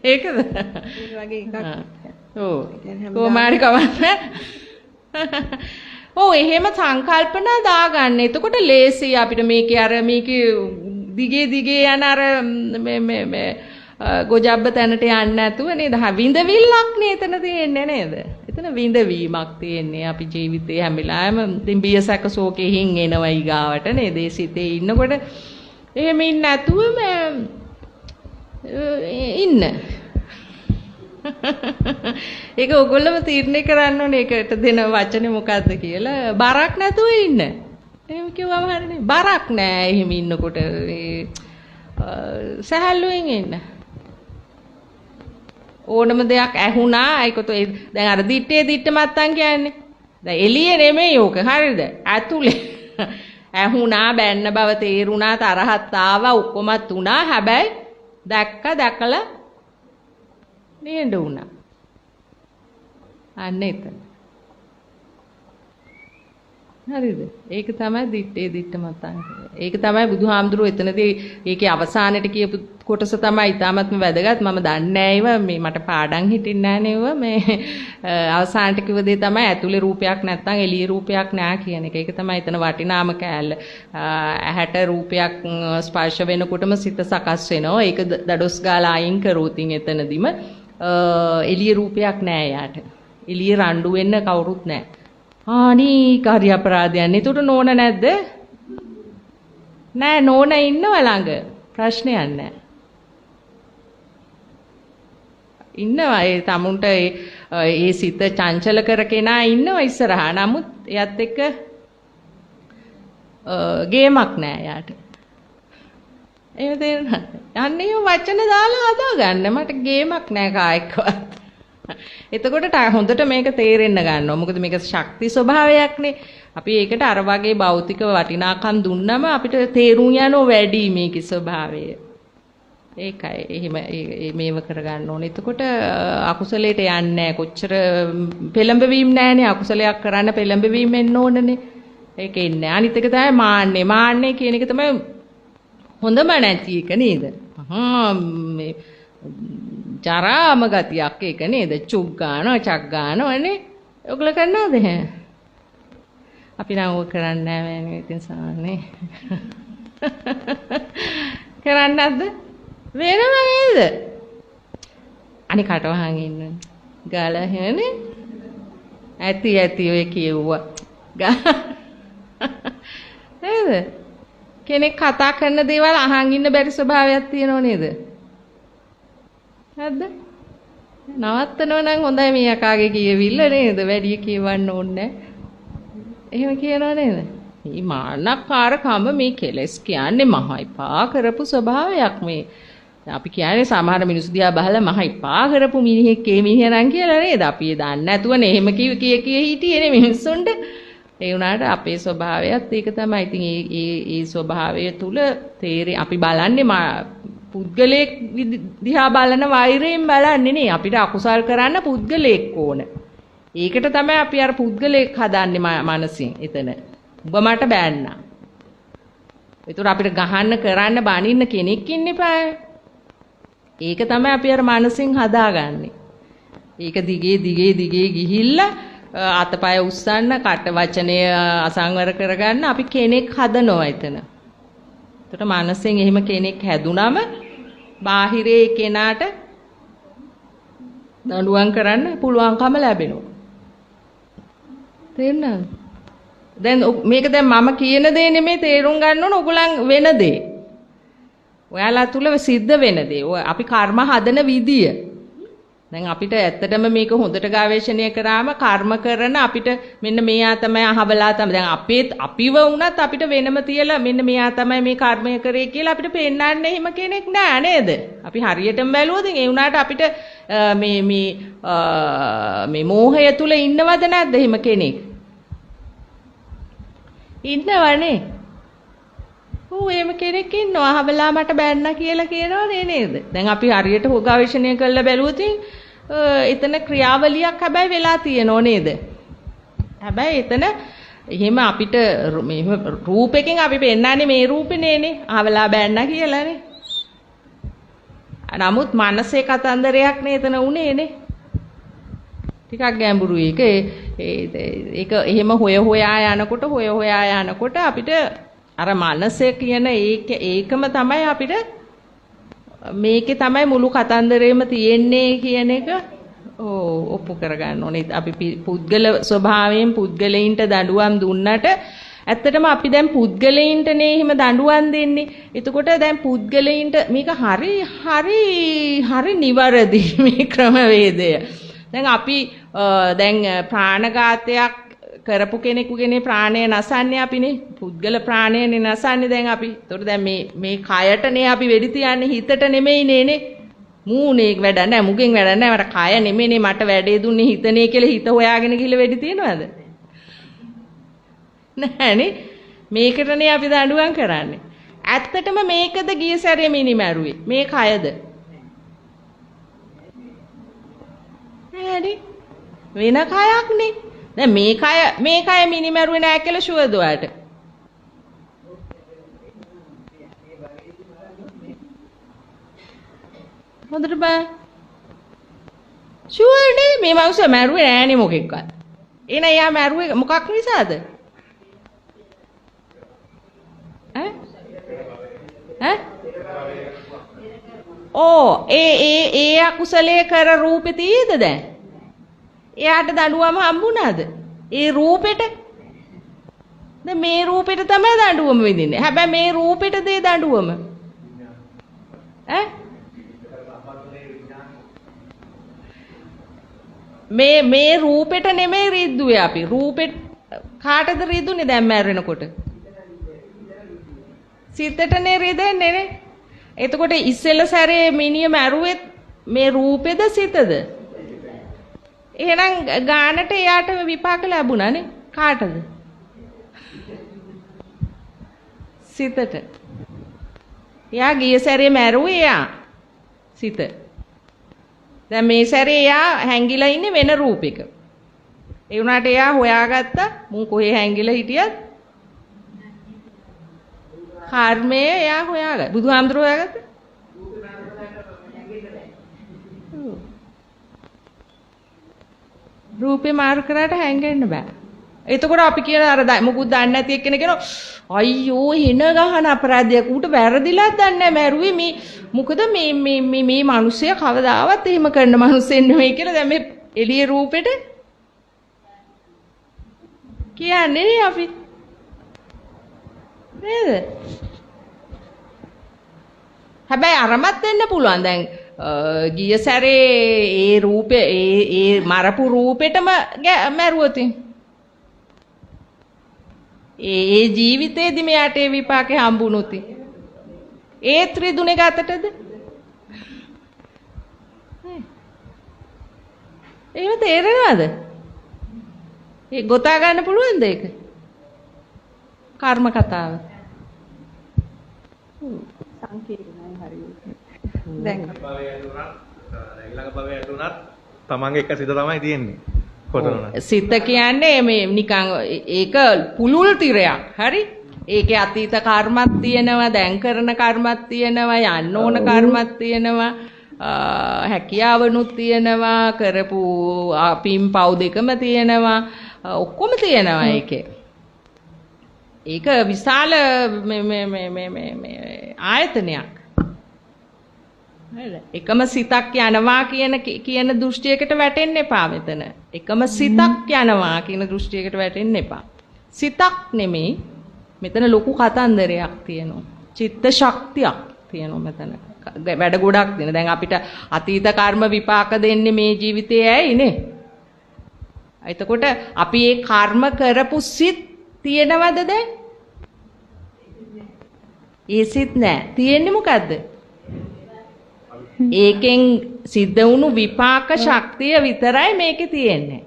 B: ඒකද?
C: ඒ වගේ එකක්.
B: ඔව්. කොමාරි කවන්න. ඔව් එහෙම සංකල්පනා දාගන්න. එතකොට ලේසි අපිට මේකේ දිගේ යන අර මේ ගොජබ්බ තැනට යන්නේ නැතුව නේද? විඳවිල්ලක් නේ එතන තියෙන්නේ නේද? එතන විඳවීමක් තියෙන්නේ අපි ජීවිතේ හැම වෙලාවෙම ඉතින් බියසක ශෝකෙහින් එනවා ඊගාවට නේද? ඒ සිතේ ඉන්නකොට එහෙම ඉන්නේ නැතුව ඉන්න. ඒක ඔයගොල්ලෝම තීරණය කරන්න ඕනේ ඒකට දෙන වචනේ මොකද්ද කියලා. බරක් නැතුව ඉන්න. එහෙම කිව්වම හරිනේ. බරක් නෑ එහෙම ඉන්නකොට සහැල්ලුවෙන් ඉන්න. ඕනම දෙයක් ඇහුණා ඒකත් දැන් අර දිත්තේ මත්තන් කියන්නේ. දැන් එළියේ නෙමෙයි ඕක. හරිද? ඇතුලේ. ඇහුණා බැන්න බව තේරුණා තරහත් ආවා ඔක්කොමත් උනා. හැබැයි දැකලා නේද උනා. අන්න එතන. හරිද? ඒක තමයි දිත්ත මතං. ඒක තමයි බුදුහාමුදුරුවෝ එතනදී ඒකේ අවසානයේ කියපු කොටස තමයි ඊටාත්ම වැදගත්. මම දන්නේ නැහැ මේ මට පාඩම් හිටින්නේ නැහැ මේ අවසානයේ කිව්ව දේ තමයි ඇතුලේ රූපයක් නැත්නම් එළියේ රූපයක් නැහැ කියන එක. ඒක තමයි එතන වටිනාම කෑල්ල. ඇහැට රූපයක් ස්පර්ශ වෙනකොටම සිත සකස් වෙනවා. ඒක දඩොස් ගාලා අයින් කරෝතින් එතනදිම එළියේ රූපයක් නැහැ යාට. එළියේ රණ්ඩු වෙන්න කවුරුත් නැහැ. කාර්ය අපරාධයන්. ඒකට නෝන නැද්ද? නෑ නෝන ඉන්නව ළඟ. ප්‍රශ්නයක් නෑ. ඉන්නවා ඒ තමුන්ට ඒ සිත චංචල කර කෙනා ඉන්නවා ඉස්සරහා. නමුත් එයත් එක්ක ගේමක් නෑ යාට. එහෙම තේරෙනවද? අන්නේ වචන දාලා හදා ගන්න. මට ගේමක් නෑ කායකවත්. එතකොට හොඳට මේක තේරෙන්න ගන්නවා. මොකද මේක ශක්ති ස්වභාවයක්නේ. අපි ඒකට අර වගේ භෞතික වටිනාකම් දුන්නම අපිට තේරුම් යනවා වැඩි මේකේ ස්වභාවය. ඒකයි. එහෙම මේව කරගන්න ඕනේ. එතකොට අකුසලයට යන්නේ නැහැ. කොච්චර පෙළඹවීම නැහැනේ. අකුසලයක් කරන්න පෙළඹවීම එන්න ඕනනේ. ඒක එන්නේ. අනිත් එක තමයි මාන්නේ. මාන්නේ කියන එක තමයි හොඳම නැති එක නේද? මේ ජරාම ගතියක් ඒක නේද? චුක් ගන්නවා, චක් ගන්නවනේ. ඔයගොල්ලෝ කරනවද එහෙම? අපි නම් ඕක කරන්නේ නැහැ මේ ඉතින් සානේ. කරන්නේ නැද්ද? වෙනම නේද? අනික කටවහන් ඉන්න. ගාලා එහෙමනේ. ඇති ඔය කියෙව්වා. නේද? කෙනෙක් කතා කරන දේවල් අහන් ඉන්න බැරි ස්වභාවයක් තියෙනව නේද? නැද්ද? නවත්තනවා නම් හොඳයි මේ යකාගේ කියවිල්ල නේද? වැඩි කියවන්න ඕනේ. එහෙම කියනව නේද? මේ මානකාරකම මේ කෙලස් කියන්නේ මහා ඉපා කරපු ස්වභාවයක් මේ. අපි කියන්නේ සමහර මිනිස්සු දිහා බහලා මහා ඉපා කරපු මිනිහෙක් ඒ මිනිහනම් කියලා නේද? අපි ඒ දන්නේ නැතුවනේ එහෙම කිය හිටියේ නේ මිනිස්සුන්ට. ඒ වුණාට අපේ ස්වභාවයත් ඒක තමයි. ඉතින් ඒ ස්වභාවය තුල අපි බලන්නේ පුද්ගලයෙක් දිහා බලන වෛරයෙන් බලන්නේ නේ. අපිට අකුසල් කරන්න පුද්ගලයෙක් ඕන. ඒකට තමයි අපි අර පුද්ගලයෙක් හදන්නේ මනසින් එතන. ඔබ මට බෑන්නා. ඒතර අපිට ගහන්න කරන්න බනින්න කෙනෙක් ඉන්න එපා. ඒක තමයි අපි අර මනසින් හදාගන්නේ. ඒක දිගේ ගිහිල්ලා අතපය උස්සන්න, කට වචනය අසංවර කරගන්න අපි කෙනෙක් හදනවා එතන. ඒතර මනසෙන් එහෙම කෙනෙක් හැදුනම බාහිරේ කෙනාට දඬුවම් කරන්න පුළුවන්කම ලැබෙනවා. තේරුණාද? දැන් මේක දැන් මම කියන දේ නෙමෙයි තේරුම් ගන්න ඕන ඔයගොල්ලන් වෙන දේ. ඔයාලා තුල සිද්ධ වෙන දේ. අපි කර්ම හදන විදිය. දැන් අපිට ඇත්තටම මේක හොඳට ගවේෂණය කරාම කර්ම කරන අපිට මෙන්න මෙයා තමයි අහවලා තමයි. දැන් අපිව වුණත් අපිට වෙනම තියලා මෙන්න මෙයා තමයි මේ කර්මය කරේ කියලා අපිට පෙන්නන්නේ එහෙම කෙනෙක් නෑ නේද? අපි හරියටම බැලුවොත් ඒ වුණාට අපිට මේ මෝහය තුල ඉන්නවද නැද්ද එහෙම කෙනෙක්? ඉන්නවනේ. එහෙම කෙනෙක් ඉන්නවා අහවලා මට බැන්න කියලා කියනවා නේද? දැන් අපි හරියට ගවේෂණය කරලා බැලුවොත් එතන ක්‍රියාවලියක් හැබැයි වෙලා තියෙනව නේද? හැබැයි එතන එහෙම අපිට මේ රූපෙකින් අපි පෙන්නන්නේ මේ රූපේනේනේ අහවලා බැන්න කියලානේ. නමුත් මනසේ කතන්දරයක් නේ එතන උනේනේ. ටිකක් ගැඹුරුයි ඒක එහෙම හොයා යනකොට අපිට අර මනසේ කියන ඒකම තමයි අපිට මේකේ තමයි මුළු කතන්දරේම තියෙන්නේ කියන එක ඔප්පු කරගන්න ඕනේ. අපි පුද්ගල ස්වභාවයෙන් පුද්ගලයින්ට දඬුවම් දුන්නට ඇත්තටම අපි දැන් පුද්ගලයින්ටනේ එහෙම දඬුවම් දෙන්නේ. එතකොට දැන් පුද්ගලයින්ට මේක හරි නිවැරදි මේ ක්‍රමවේදය. දැන් අපි දැන් ප්‍රාණඝාතයක් කරපු කෙනෙකුගේ ප්‍රාණය නසන්නේ අපිනේ. පුද්ගල ප්‍රාණයනේ නසන්නේ දැන් අපි. ඒතකොට දැන් මේ කයටනේ අපි වෙඩි තියන්නේ හිතට නෙමෙයිනේ. මූණේ වැඩ නැහැ, මුගෙන් වැඩ නැහැ. මට කය නෙමෙයිනේ මට වැඩේ දුන්නේ හිතනේ කියලා හිත හොයාගෙන ගිහලා වෙඩි තියනවද? නැහැනේ. මේකටනේ අපි දඬුවම් කරන්නේ. ඇත්තටම මේකද ගිය සැරේ මිනිමරුවේ. මේ කයද? නැහැනේ. වෙන කයක් නේ. දැන් මේ කය මිනිමරුවේ නැහැ කියලා ෂුවර්ද ඔයාලට? හොඳට බෑ. ෂුවර් නේ මේ මනුස්සයා මරුවේ නෑනේ මොකෙක්වත්. එන එයා මරුවේ මොකක් නිසාද? ඒ අකුසලයේ කර රූපේ තියෙද දැන්? එයාට දඬුවම හම්බුණාද? ඒ රූපෙට? දැන් මේ රූපෙට තමයි දඬුවම විඳින්නේ. හැබැයි මේ රූපෙට දේ දඬුවම. මේ රූපෙට නෙමෙයි රිද්දුවේ අපි. රූපෙට කාටද රිදුනේ දැන් මැරෙනකොට? සිතටනේ රිදෙන්නේ නේ. එතකොට ඉස්සෙල්ල සැරේ මිනිහ මැරුවෙත් මේ රූපෙද සිතද? එහෙනම් ගානට එයාට විපාක ලැබුණානේ. කාටද? සිතට. එයා ගිය සැරේ මැරුවේ එයා. සිත. දැන් මේ සැරේ එයා හැංගිලා ඉන්නේ වෙන රූපයක. ඒ වුණාට එයා හොයාගත්තා මුන් කොහේ හැංගිලා හිටියත් කර්මය එයා හොයාගත්තා. බුදුහාමුදුරුවෝ හොයාගත්තා. රූපේ මාරු කරාට හැංගෙන්න බෑ. එතකොට අපි කියන අර මොකුත් දන්නේ නැති එක්කෙනෙක් කියනවා අයියෝ හින ගහන අපරාධයක් ඌට වැරදිලාත් දන්නේ නැහැ මැරුවේ මේ මොකද මේ මිනිස්සයා කවදාවත් එහෙම කරන මිනිස්සෙන් නෙමෙයි කියලා දැන් මේ එළියේ රූපෙට කියන්නේ අපි නේද? හැබැයි අරමත් වෙන්න පුළුවන් දැන් ගිය සැරේ ඒ රූපේ ඒ මරපු රූපෙටම මැරුවොත් ඒ ජීවිතේදී මෙයාට ඒ විපාකේ හම්බුනොත් ඒ ත්‍රිදුනේ ගතටද? එහෙම තේරෙනවද? ඒ ගොතා ගන්න පුළුවන්ද ඒක? කර්ම කතාව.
C: සංකීර්ණයි හරියට. දැන්
D: ඊළඟ භවයේ ඇතුණත් තමන්ගේ එක සිත තමයි තියෙන්නේ.
B: සිත කියන්නේ මේ නිකන් ඒක පුලුල් තිරයක්. හරි? ඒකේ අතීත කර්මත් තියෙනවා, දැන් කරන කර්මත් තියෙනවා, යන්න ඕන කර්මත් තියෙනවා, හැකියාවනුත් තියෙනවා, කරපු පින් පව් දෙකම තියෙනවා, ඔක්කොම තියෙනවා ඒකේ. ඒක විශාල ආයතනයක්. එකම සිතක් යනවා කියන දෘෂ්ටියකට වැටෙන්න එපා මෙතන. එකම සිතක් යනවා කියන දෘෂ්ටියකට වැටෙන්න එපා. සිතක් නෙමෙයි මෙතන ලොකු කතන්දරයක් තියෙනවා. චිත්ත ශක්තියක් තියෙනවා මෙතන. වැඩ ගොඩක් දෙන. දැන් අපිට අතීත කර්ම විපාක දෙන්නේ මේ ජීවිතේ ඇයිනේ. එතකොට අපි ඒ කර්ම කරපු සිත් තියෙනවද දැන්? ඒ සිත් නෑ. තියෙන්නේ මොකද්ද? ඒකෙන් සිද්ධ වුණු විපාක ශක්තිය විතරයි මේකේ තියෙන්නේ.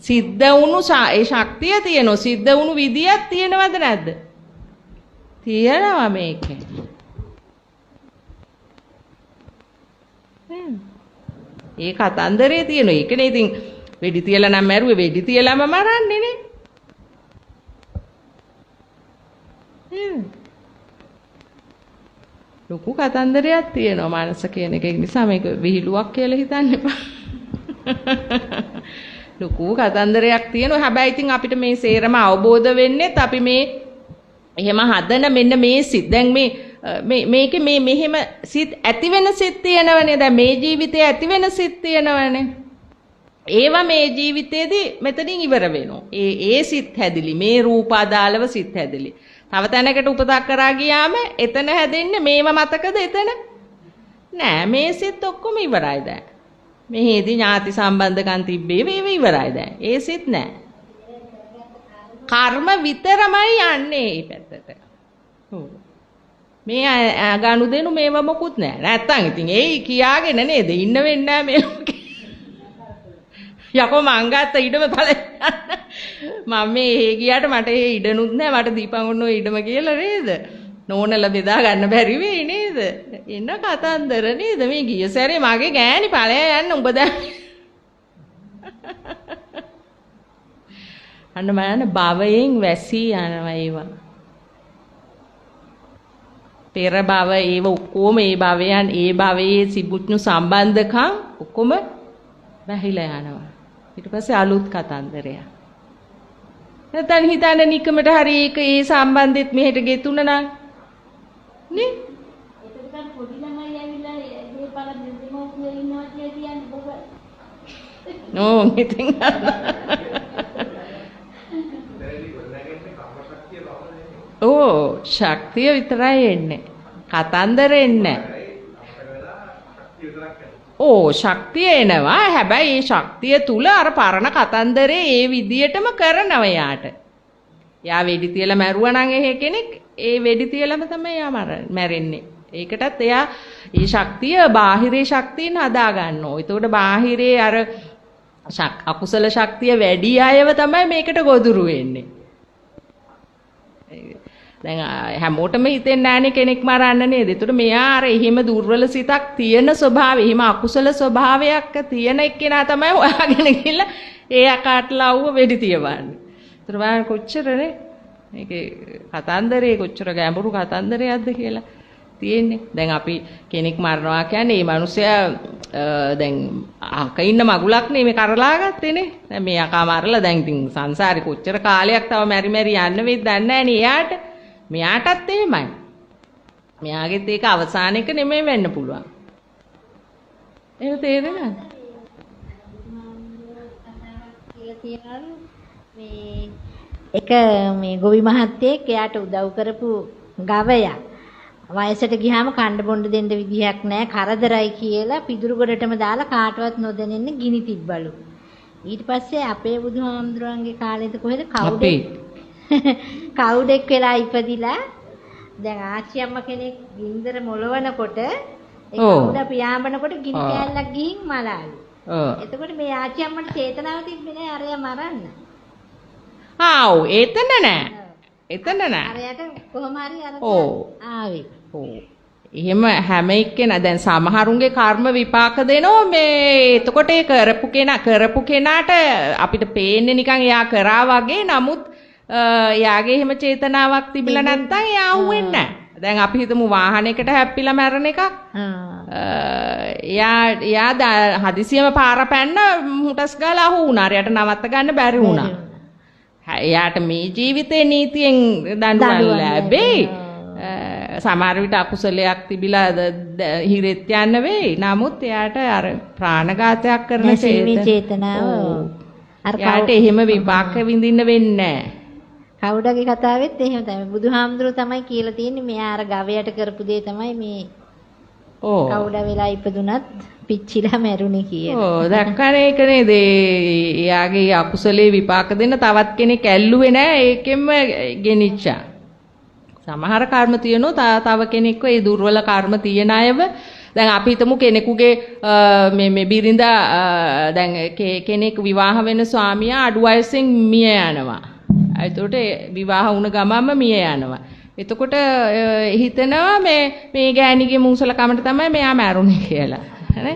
B: සිද්ධ වුණු ඒ ශක්තිය තියෙනවා. සිද්ධ වුණු විදියක් තියෙනවද නැද්ද? තියෙනවා මේකේ. ඒ කතන්දරේ තියෙනවා. ඒකනේ ඉතින් වෙඩි තියලා නම් මැරුවේ වෙඩි තියලාම මරන්නේ නේ. ලොකු කතන්දරයක් තියෙනවා මනස කියන එක. ඒ නිසා මේක විහිළුවක් කියලා හිතන්න එපා. ලොකු කතන්දරයක් තියෙනවා. හැබැයි ඉතින් අපිට මේ සේරම අවබෝධ වෙන්නේත් අපි මේ එහෙම හදන මෙන්න මේ සිත් දැන් මේකේ මෙහෙම සිත් ඇති වෙන සිත් තියෙනවනේ. දැන් මේ ජීවිතේ ඇති වෙන සිත් තියෙනවනේ. ඒවා මේ ජීවිතේදී මෙතනින් ඉවර වෙනවා. ඒ සිත් හැදිලි මේ රූප අදාළව සිත් හැදිලි. තව තැනකට උපතක් කරා ගියාම එතන හැදෙන්නේ මේව මතකද එතන? නෑ මේ සිත් ඔක්කොම ඉවරයි දැන්. මෙහෙදි ඥාති සම්බන්ධකම් තිබ්බේ මේව ඉවරයි දැන්. ඒ සිත් නෑ. කර්ම විතරමයි යන්නේ මේ පැත්තට. මේ ගනුදෙනු මේව මොකුත් නෑ. නැත්තම් ඉතින් ඒ කියාගෙන නේද ඉන්න වෙන්නේ නෑ මේ ලෝකේ. යකෝ මං ගත්ත ඉඩම ඵලෙ මම මේ ගියාට මට ඒ ඉඩනුත් නෑ මට දීපන් ඔන්න ඔය ඉඩම කියලා නේද නෝනල බෙදා ගන්න බැරි වෙයි නේද එන්න කතන්දර නේද මේ ගිය සැරේ මගේ ගෑණි ඵලය යන්න උඹ දැන් අන්න මම භවයෙන් වැසී යනවා ඒවා පෙර භව ඒව ඔක්කොම ඒ භවයන් ඒ භවයේ සිබුත්නු සම්බන්ධකම් ඔක්කොම වැහිලා යනවා ඊට පස්සේ අලුත් කතන්දරයක්. නැත්නම් හිතන්න නිකමට හරි ඒක ඒ සම්බන්ධෙත් මෙහෙට ගෙතුණා නම් නේ?
A: ඒකට දැන් පොඩි ළමයි ඇවිල්ලා මේ පළ දෙමෝපියෝ ඉන්නවා කියලා කියන්නේ බබ.
B: නෝ ඉතින් ඕ ශක්තිය විතරයි එන්නේ. කතන්දර එන්නේ ඕ ශක්තිය එනවා හැබැයි ඒ ශක්තිය තුල අර පරණ කතන්දරේ ඒ විදියටම කරනවා යාට. යා වෙඩි තියලා මැරුවා නම් එහෙ කෙනෙක් ඒ වෙඩි තියලාම තමයි යා මැරෙන්නේ. ඒකටත් එයා ඒ ශක්තිය බාහිරේ ශක්තියෙන් හදා ගන්නවා. ඒතකොට බාහිරේ අර අකුසල ශක්තිය වැඩි අයව තමයි මේකට ගොදුරු වෙන්නේ. දැන් හැමෝටම හිතෙන්නේ නැහනේ කෙනෙක් මරන්න නේද? ඒතකොට මෙයා අර එහෙම දුර්වල සිතක් තියෙන ස්වභාවය, එහෙම අකුසල ස්වභාවයක් තියෙන එක්කෙනා තමයි හොයාගෙන ගිහිල්ලා ඒ අකාට ලව්ව වෙඩි තියවන්නේ. ඒතර බලන්න කොච්චරනේ මේකේ කතන්දරේ කොච්චර ගැඹුරු කතන්දරයක්ද කියලා තියෙන්නේ. දැන් අපි කෙනෙක් මරනවා කියන්නේ මේ මිනිසයා දැන් අහක ඉන්න මගුලක් නේ මේ කරලා ගත්තේනේ. දැන් මේ අකා මරලා දැන් ඉතින් සංසාරේ කොච්චර කාලයක් තව මෙරි මෙරි යන්න වෙයිද දන්නේ නැහැ නේ එයාට. මෙයාටත් එහෙමයි. මෙයාගෙත් ඒක අවසානයක නෙමෙයි වෙන්න පුළුවන්. ඒක තේරෙනවද?
E: මේ ගොවි මහත්තයෙක් එයාට උදව් කරපු ගවයා වයසට ගියාම කණ්ඩ බොණ්ඩ දෙන්න විදිහක් නැහැ කරදරයි කියලා පිදුරු ගොඩටම දාලා කාටවත් නොදැනෙන්න ගිනි තිබ්බලු. ඊට පස්සේ අපේ බුදුහාමුදුරන්ගේ කාලේද කොහෙද කවුඩෙක් වෙලා ඉපදිලා දැන් ආච්චි අම්මා කෙනෙක් ගින්දර මොලවනකොට ඒ කවුඩ පියාඹනකොට ගිනි කෑල්ලක් ගිහින් මලාලු. එතකොට මේ ආච්චි අම්මට චේතනාව තිබ්බේ නෑ අරයා මරන්න.
B: ආව් එතන නෑ. එතන නෑ.
E: අරයට කොහොම හරි අර ආවේ.
B: එහෙම හැම එක්කෙනා දැන් සමහරුන්ගේ කර්ම විපාක දෙනවා මේ එතකොට ඒ කරපු කෙනාට අපිට පේන්නේ නිකන් එයා කරා වගේ නමුත් එයාගේ එහෙම චේතනාවක් තිබිලා නැත්නම් එයා අහුවෙන්නේ නැහැ. දැන් අපි හිතමු වාහනයකට හැප්පිලා මැරෙන එකක්. එයා හදිසියෙම පාර පැන්න හුටස් ගාලා අහු වුණා. එයාට නවත්ත ගන්න බැරි වුණා. එයාට මේ ජීවිතේ නීතියෙන් දඬුවම් ලැබෙයි. සමහර විට අකුසලයක් තිබිලා හිරෙත් යන්න වෙයි. නමුත් එයාට අර ප්‍රාණඝාතයක් කරන
E: චේතනාව
B: එයාට එහෙම විපාක විඳින්න වෙන්නේ නැහැ.
E: කවුඩගේ කතාවෙත් එහෙම තමයි. බුදුහාමුදුරුවෝ තමයි කියලා තියෙන්නේ මෙයා අර ගවයට කරපු දේ තමයි මේ
B: ඕ
E: කවුඩ වෙලා ඉපදුනත් පිච්චිලා මැරුණේ කියලා.
B: ඕ දැක්කනේ ඒක නේද? එයාගේ අකුසලේ විපාක දෙන්න තවත් කෙනෙක් ඇල්ලුවේ නැහැ ඒකෙන්ම ගෙනිච්චා. සමහර කර්ම තියෙනවා තව කෙනෙක්ව ඒ දුර්වල කර්ම තියෙන අයව දැන් අපි හිතමු කෙනෙකුගේ මේ බිරිඳා දැන් කෙනෙක් විවාහ වෙන ස්වාමියා අඩු වයසෙන් මිය යනවා. ඒතකොට විවාහ වුණ ගමන්ම මිය යනවා. එතකොට හිතනවා මේ ගෑණිගේ මූසලකමට තමයි මෙයා මැරුණේ කියලා. හරි?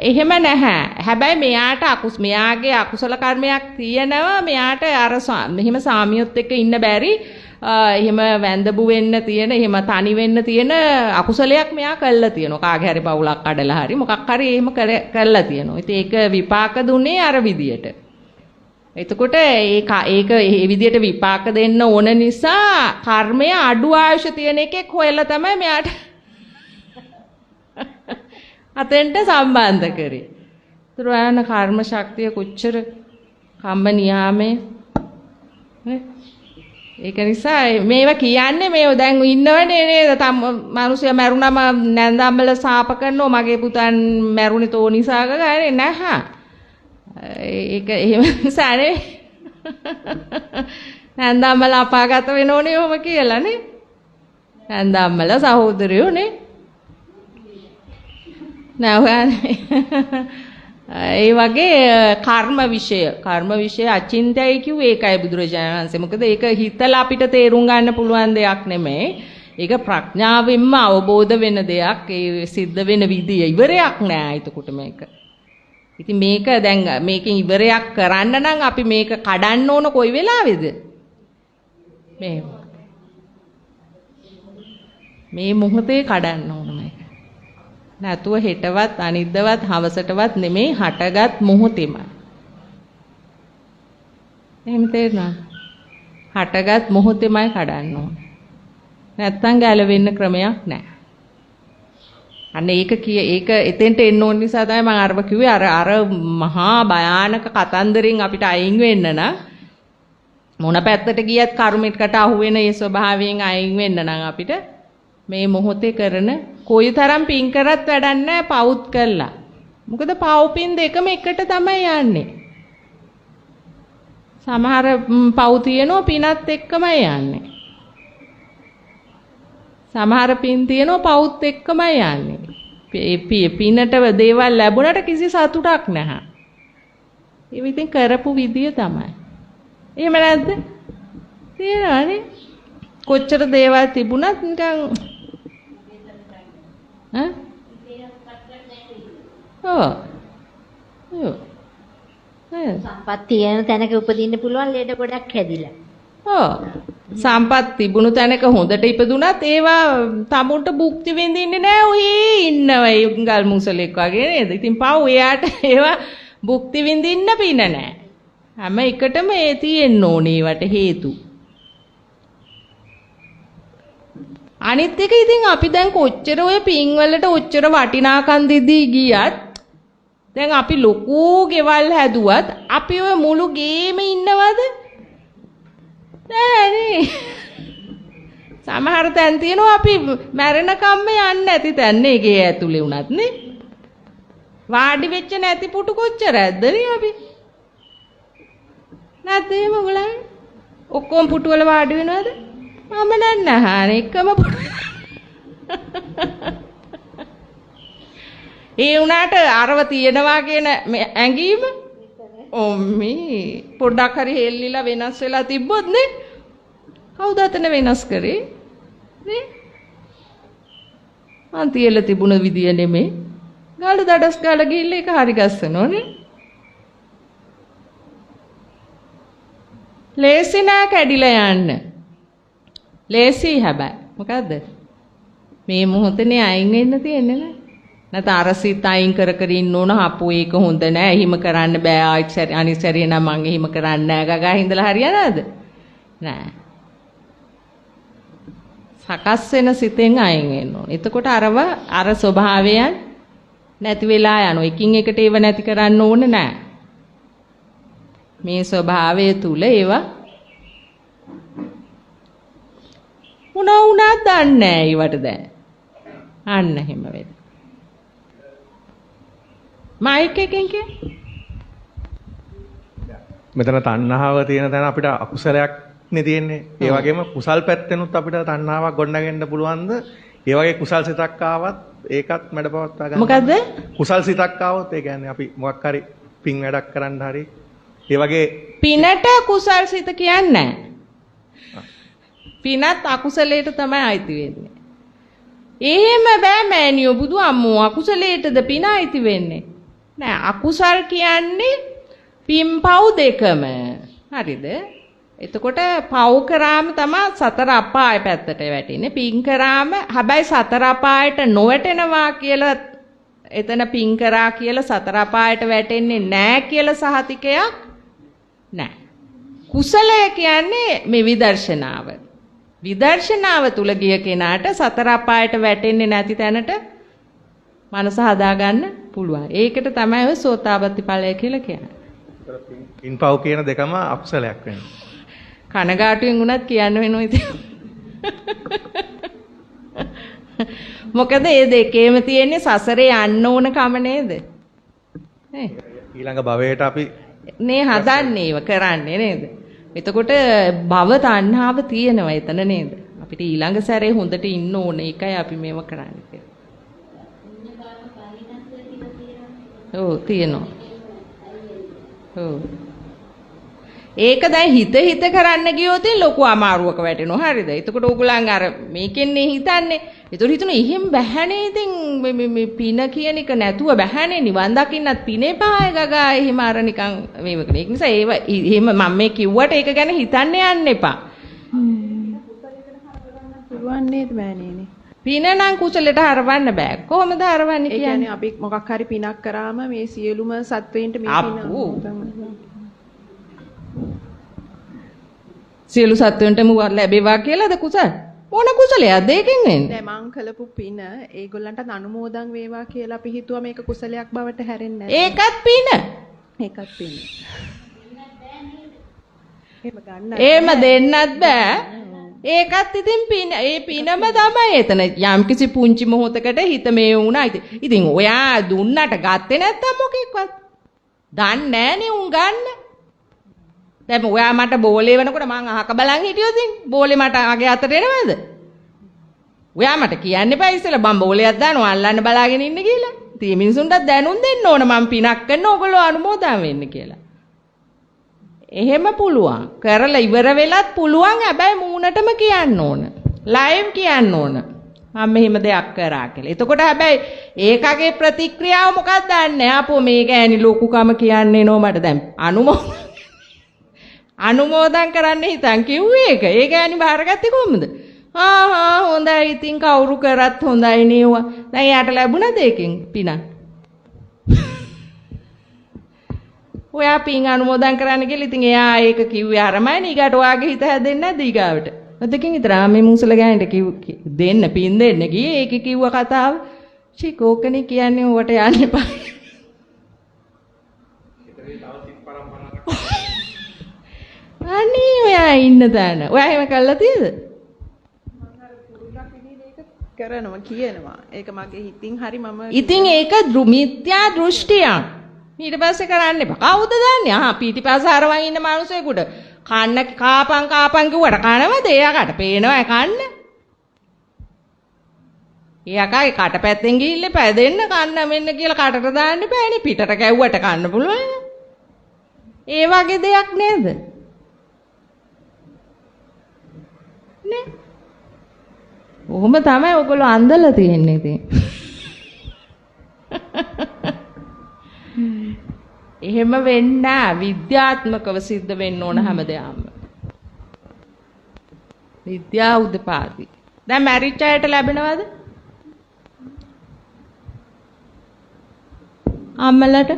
B: එහෙම නැහැ. හැබැයි මෙයාගේ අකුසල කර්මයක් තියෙනවා. මෙයාට අර මෙහිම සාමියොත් එක්ක ඉන්න බැරි එහෙම වැඳබු වෙන්න තියෙන එහෙම තනි වෙන්න තියෙන අකුසලයක් මෙයා කළා තියෙනවා. කාගේ හරි පවුලක් කඩලා හරි මොකක් හරි එහෙම කළා තියෙනවා. ඉතින් ඒක විපාක දුන්නේ අර විදියට. එතකොට ඒක ඒ විදියට විපාක දෙන්න ඕන නිසා කර්මය අඩු ආයුෂ තියෙන එකෙක් හොයලා තමයි මෙයාට අතෙන්ට සම්බන්ධ කරේ. ඒතර කර්ම ශක්තිය කොච්චර කම්ම නියාමේ නේ? ඒක නිසා මේවා කියන්නේ මේ දැන් ඉන්නවනේ නේද? මිනිස්සු මැරුණම නැන්දම්බල සාප කරනවා මගේ පුතන් මැරුණේ තෝ නිසා ගානේ නැහැ. ඒක එහෙම සානේ නැන්දම්මල අපාගත වෙනෝනේ ඔහොම කියලා නේ. නැන්දම්මල සහෝදරයෝ නේ. නෑ ඒ වගේ කර්ම විෂය අචින්තයයි කිව්වේ ඒකයි බුදුරජාණන් වහන්සේ. මොකද ඒක හිතලා අපිට තේරුම් ගන්න පුළුවන් දෙයක් නෙමෙයි. ඒක ප්‍රඥාවෙන්ම අවබෝධ වෙන දෙයක්. ඒ සිද්ධ වෙන විදිය ඉවරයක් නෑ එතකොට මේක. ඉතින් මේක දැන් මේකෙන් ඉවරයක් කරන්න නම් අපි මේක කඩන්න ඕන කොයි වෙලාවේද? මේ මොහොතේ කඩන්න ඕන මේක. නැතුව හෙටවත් අනිද්දවත් හවසටවත් නෙමෙයි හටගත් මොහොතේමයි. එහෙම තේරෙනවද? හටගත් මොහොතේමයි කඩන්න ඕන. නැත්තම් ගැලවෙන්න ක්‍රමයක් නැහැ. අන්න ඒක එතෙන්ට එන්න ඕන නිසා තමයි මම අරව කිව්වේ අර මහා භයානක කතන්දරෙන් අපිට අයින් වෙන්න නම් මොන පැත්තට ගියත් කර්මයකට අහු වෙන ඒ ස්වභාවයෙන් අයින් වෙන්න නම් අපිට මේ මොහොතේ කරන කොයිතරම් පින් කරත් වැඩක් නැහැ පවුත් කළා. මොකද පව් පින් දෙකම එකට තමයි යන්නේ. සමහර පව් තියෙනවා පිනත් එක්කමයි යන්නේ. සමහර පින් තියෙනවා පවුත් එක්කමයි යන්නේ. පිනට දේවල් ලැබුණට කිසි සතුටක් නැහැ. ඒ විදිහින් කරපු විදිය තමයි. එහෙම නැද්ද? තියෙනවනේ. කොච්චර දේවල් තිබුණත් නිකන්
E: සම්පත් තියෙන තැනක උපදින්න පුළුවන් ලේඩ ගොඩක් හැදිලා.
B: සම්පත් තිබුණු තැනක හොඳට ඉපදුනත් ඒවා තමුන්ට භුක්ති විඳින්නේ නැහැ. ඔහේ ඉන්නවා ගල් මුසලෙක් වගේ නේද? ඉතින් පව් එයාට ඒවා භුක්ති විඳින්න පින නැහැ. හැම එකටම ඒ තියෙන්න ඕනේ ඒවට හේතු. අනිත් එක ඉතින් අපි දැන් කොච්චර ඔය පින් වලට ඔච්චර වටිනාකම් දෙදී ගියත් දැන් අපි ලොකු ගෙවල් හැදුවත් අපි ඔය මුළු ගේම ඉන්නවද? නෑනේ. සමහර තැන් තියෙනවා අපි මැරෙනකම්ම යන්නේ නැති තැන් නේ ගේ ඇතුලේ උනත් නේ. වාඩි වෙච්ච නැති පුටු කොච්චර ඇද්ද නේ අපි? නැත්ද එහෙම ඔයගොල්ලන්? ඔක්කොම පුටු වල වාඩි වෙනවද? මම නැහැ එකම පුටු. ඒ උනාට අරව තියනවා කියන ඇඟීම ඔම්මී පොඩ්ඩක් හරි හෙල්ලිලා වෙනස් වෙලා තිබ්බොත් නේ කවුද අතන වෙනස් කරේ නේ මං තියලා තිබුණ විදිය නෙමෙයි ගාලු දඩස් ගාලා ගිහිල්ලා ඒක හරි ගස්සනවා නේ ලේසි නෑ කැඩිලා යන්න ලේසි හැබැයි මොකද්ද මේ මොහොතේ අයින් වෙන්න තියෙන්නේ නේ නැත්නම් අර සිත අයින් කර කර ඉන්න ඕන හපෝ ඒක හොඳ නෑ එහෙම කරන්න බෑ අනිත් සැරේ නම් මං එහෙම කරන්නේ නෑ ගගා හිඳලා හරියනවද නෑ සකස් වෙන සිතෙන් අයින් වෙන්න ඕන එතකොට අර ස්වභාවයන් නැති වෙලා යනවා එකින් එකට ඒව නැති කරන්න ඕනේ නෑ මේ ස්වභාවය තුල ඒවා මොනවා වුණත් දන්නේ නෑ ඒවට දැන් අන්න එහෙම වෙයි මයික් එකෙන් කිය.
D: මෙතන තණ්හාව තියෙන තැන අපිට අකුසලයක් නේ තියෙන්නේ. ඒ වගේම කුසල් පැත්තෙනුත් අපිට තණ්හාවක් ගොඩනගෙන්න පුළුවන්ද? ඒ වගේ කුසල් සිතක් ආවත් ඒකත් මැඩපවත්වා ගන්න.
B: මොකද්ද?
D: කුසල් සිතක් ආවොත් ඒ කියන්නේ අපි මොකක් හරි පින් වැඩක් කරන්න හරි ඒ වගේ
B: පිනට කුසල් සිත කියන්නේ නැහැ. පිනත් අකුසලයට තමයි අයිති වෙන්නේ. එහෙම බෑ මෑනියෝ බුදු අම්මෝ අකුසලයටද පින අයිති වෙන්නේ. නෑ අකුසල් කියන්නේ පින්පව් දෙකම. හරිද? එතකොට පව් කරාම තමයි සතර අපාය පැත්තට වැටෙන්නේ. පින් කරාම හැබැයි සතර අපායට නොවැටෙනවා කියලා එතන පින් කරා කියලා සතර අපායට වැටෙන්නේ නෑ කියලා සහතිකයක් නෑ. කුසලය කියන්නේ මේ විදර්ශනාව. විදර්ශනාව තුල ගිය කෙනාට සතර අපායට වැටෙන්නේ නැති තැනට මනස හදාගන්න පුළුවන්. ඒකට තමයි ඔය සෝතාපට්ටි ඵලය කියලා කියන්නේ.
D: පින්පව් කියන දෙකම අකුසලයක් වෙනවා.
B: කනගාටුවෙන් වුණත් කියන්න වෙනවා ඉතින්. මොකද මේ දෙකේම තියෙන්නේ සසරේ යන්න ඕන කම නේද? නේ?
D: ඊළඟ භවයට අපි
B: නේ හදන්නේ ඒව කරන්නේ නේද? එතකොට භව තණ්හාව තියෙනවා එතන නේද? අපිට ඊළඟ සැරේ හොඳට ඉන්න ඕන. ඒකයි අපි මේව කරන්නේ. ඔව් තියෙනවා. ඔව්. ඒක දැන් හිත කරන්න ගියොත් ලොකු අමාරුවක වැටෙනවා. හරිද? එතකොට ඕගොල්ලන් අර මේකෙන්නේ හිතන්නේ. ඒතකොට හිතනවා එහෙම බැහැනේ ඉතින් මේ පින කියන එක නැතුව බැහැනේ නිවන් දකින්නත් පිනේ පාය ගගා එහෙම අර නිකන් මේක නේ. ඒක නිසා ඒව එහෙම මම මේ කිව්වට ඒක ගැන හිතන්න යන්න එපා.
C: පුළුවන් නේද මෑණියනේ?
B: පින නම් කුසලයට හරවන්න බෑ. කොහොමද හරවන්නේ
C: ඒ
B: කියන්නේ?
C: කියන්නේ අපි මොකක් හරි පිනක් කරාම මේ සියලුම සත්වයින්ට මේ පින
B: සියලු සත්වයන්ට මුව ලැබේවා කියලාද කුසල? මොන කුසලයක්ද ඒකෙන් වෙන්නේ?
C: දැන් මං කළපු පින ඒගොල්ලන්ට අනුමෝදන් වේවා කියලා අපි හිතුවා මේක කුසලයක් බවට හැරෙන්නේ නැහැ.
B: ඒකත් පින.
C: ඒකත් පින.
B: එහෙම දෙන්නත් බෑ. ඒකත් ඉතින් පින. ඒ පිනම තමයි එතන යම්කිසි පුංචි මොහොතකට හිත මේ වුණා. ඉතින් ඔයා දුන්නට ගත්තේ නැත්තම් මොකෙක්වත්. දන්නේ නැහනේ උන් ගන්න. දැන් ඔයා මට බෝලේ වෙනකොට මං අහක බලන් හිටියොත් බෝලේ මට අගේ අතට එනවද? ඔයා මට කියන්න එපා ඉස්සෙල්ලා මම බෝලයක් දානවා අල්ලන්න බලාගෙන ඉන්න කියලා. ඉතින් මිනිසුන්ට දැනුම් දෙන්න ඕන මම පිනක් කරන ඕගොල්ලෝ අනුමෝදන් වෙන්න කියලා. එහෙම පුළුවන්. කරලා ඉවර වෙලත් පුළුවන්. හැබැයි මූණටම කියන්න ඕන. ලයිව් කියන්න ඕන. මම මෙහෙම දෙයක් කරා කියලා. එතකොට හැබැයි ඒකගේ ප්‍රතික්‍රියාව මොකක්ද දන්නේ? අපෝ මේක ඈනි ලොකුකම කියන්නේ නෝ මට දැන් අනුමෝදන් කරන්න හිතන් කිව්වේ ඒක. ඒක ඈනි බාරගත්තේ කොහොමද? හොඳයි ඉතින් කවුරු කරත් හොඳයි නේවා. දැන් යාට ලැබුණද ඒකෙන් පිනක්? ඔයා පින් අනුමෝදන් කරන්න කියලා ඉතින් එයා ඒක කිව්වේ අරමයි ඊගාට ඔයාගේ හිත හැදෙන්නේ නැද්ද ඊගාවට? නැදකින් විතර මේ මුසල ගෑනට දෙන්න පින් දෙන්න ගියේ ඒක කිව්ව කතාව. චිකෝකනේ කියන්නේ ඔවට යන්න එපා. අනේ ඔයා ඉන්න දාන. ඔයා එහෙම කළා තියද?
C: කරනවා කියනවා. ඒක මගේ හිතින් හරි මම
B: ඉතින් ඒක මිත්‍යා දෘෂ්ටියක්. ඊට පස්සේ කරන්න එපා. කවුද දන්නේ? පිටිපස්ස හරවන් ඉන්න මිනිසෙකුට කන්න කාපන් කිව්වට කනවද? එයාකට පේනවා කන්න. එයාකයි කටපැත්තෙන් ගිහිල්ලා පැදෙන්න කන්න මෙන්න කියලා කටට දාන්න බෑනේ. පිටට කැව්වට කන්න පුළුවන්. ඒ වගේ දෙයක් නේද? නේ? ඔහොම තමයි ඔයගොල්ලෝ අන්දලා තියෙන්නේ ඉතින්. එහෙම වෙන්න විද්‍යාත්මකව සිද්ධ වෙන්න ඕන හැමදේම. විද්‍යාව උදපාදි. දැන් මැරිච් අයට ලැබෙනවද? අම්මලට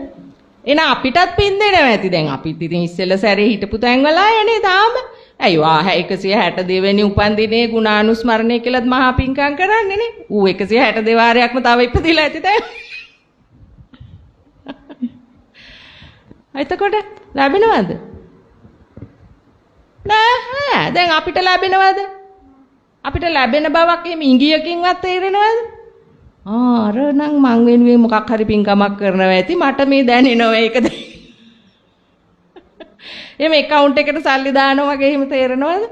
B: එන අපිටත් පින් දෙනවා ඇති. දැන් අපිත් ඉතින් ඉස්සෙල්ලා සැරේ හිටපු තැන් වල ආයනේ තාම. ඇයි වා 162 වෙනි උපන්දිනේ ගුණානුස්මරණය කියලාත් මහා පින්කම් කරන්නේ නේ. ඌ 162 වාරයක්ම තව ඉපදිලා ඇති දැන්. එතකොට ලැබෙනවද? නෑ. දැන් අපිට ලැබෙනවද? අපිට ලැබෙන බවක් එහෙම ඉංගියකින්වත් තේරෙනවද? අර නම් මං වෙනුවෙන් මොකක් හරි පින්කමක් කරනවා ඇති මට මේ දැනෙනවා ඒකද එහම account එකට සල්ලි දානවා වගේ එහෙම තේරෙනවද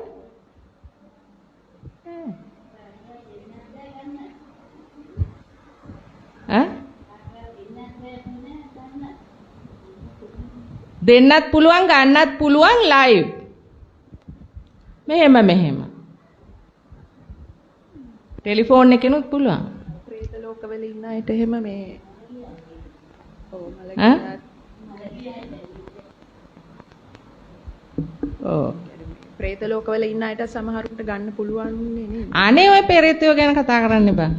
B: දෙන්නත් පුළුවන් ගන්නත් පුළුවන් live මෙහෙම ටෙලිෆෝන් එකෙනුත් පුළුවන්
C: ප්‍රේත ලෝකවල ඉන්න අයට එහෙම මේ ප්‍රේත ලෝකවල ඉන්න අයට සමහරුන්ට ගන්න පුළුවන් නේ
B: අනේ ඔය පෙරේතයෝ ගැන කතා කරන්න එපා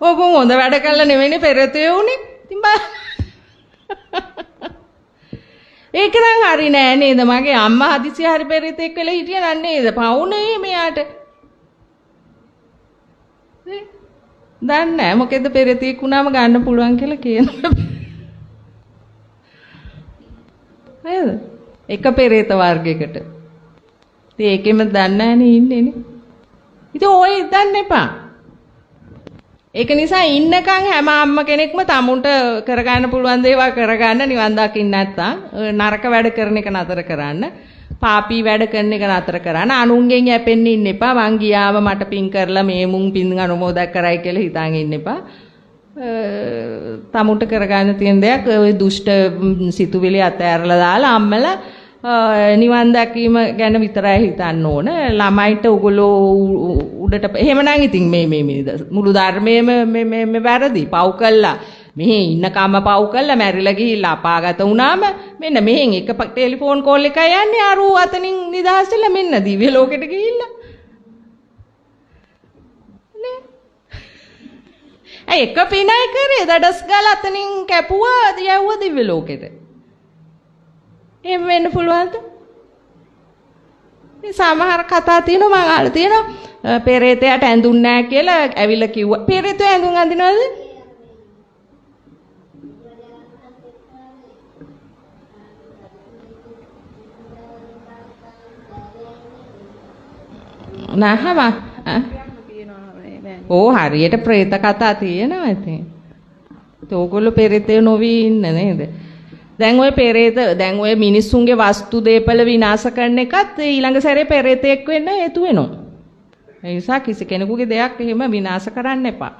B: ඔබ හොඳ වැඩ කළා නෙවෙයිනේ පෙරේතයෝ උනේ ඉතින් ඒක නම් හරි නෑ නේද මගේ අම්මා හදිසිය හරි පෙරේතෙක් වෙලා හිටියා නේද පවුනේ මෙයාට දන්නේ නෑ මොකෙද පෙරේතෙක් වුණාම ගන්න පුළුවන් කියලා කියනවා නේද එක පෙරේත වර්ගයකට ඉතින් ඒකෙම දන්නේ නෑනේ ඉන්නේ නේ ඉතින් ඔය දන්න එපා ඒක නිසා ඉන්නකන් හැම අම්ම කෙනෙක්ම tamunට කරගන්න පුළුවන් දේවල් කරගන්න නිවන් දකින්න නැත්තම් නරක වැඩ කරන එක නතර කරන්න පාපී වැඩ කරන එක නතර කරන්න අනුන්ගෙන් යැපෙන්න ඉන්න එපා මං ගියාම මට පින් කරලා මේ මුන් පින් අනුමෝදක් කරයි කියලා හිතාගෙන ඉන්න එපා tamunට කරගන්න තියෙන දෙයක් ওই දුෂ්ට සිතුවිලි අතෑරලා දාලා අම්මලා නිවන් දැකීම ගැන විතරයි හිතන්න ඕන ළමයිට ඔයගොල්ලෝ උඩට එහෙමනම් ඉතින් මේ මුළු ධර්මයේම මේ වැරදි පව් කළා මෙහි ඉන්නකම පව් කළා මැරිලා ගිහිල්ලා අපාගත වුණාම මෙන්න මෙහෙන් එක ටෙලිෆෝන් කෝල් එකයි යන්නේ අරු අතනින් නිදහස් වෙලා මෙන්න දිව්‍ය ලෝකෙට ගිහිල්ලා නේ එක පිනයි කරේ දඩස් ගාලා අතනින් කැපුවා යවුවා දිව්‍ය ලෝකෙට එහෙම වෙන්න පුළුවන්ද? මේ සමහර කතා තියෙනවා මම අහලා තියෙනවා පෙරේතයාට ඇඳුන් නැහැ කියලා ඇවිල්ලා කිව්වා. පෙරේතයා ඇඳුන් අඳිනවද? නැහම ඕ හරියට ප්‍රේත කතා තියෙනවා ඉතින්. ඕගොල්ලෝ පෙරේතයෝ නොවි ඉන්න නේද? දැන් ඔය පෙරේත දැන් ඔය මිනිස්සුන්ගේ වස්තු දේපල විනාශ කරන එකත් ඊළඟ සැරේ පෙරේතෙක් වෙන්න හේතු වෙනවා. ඒ නිසා කිසි කෙනෙකුගේ දෙයක් එහෙම විනාශ කරන්න එපා.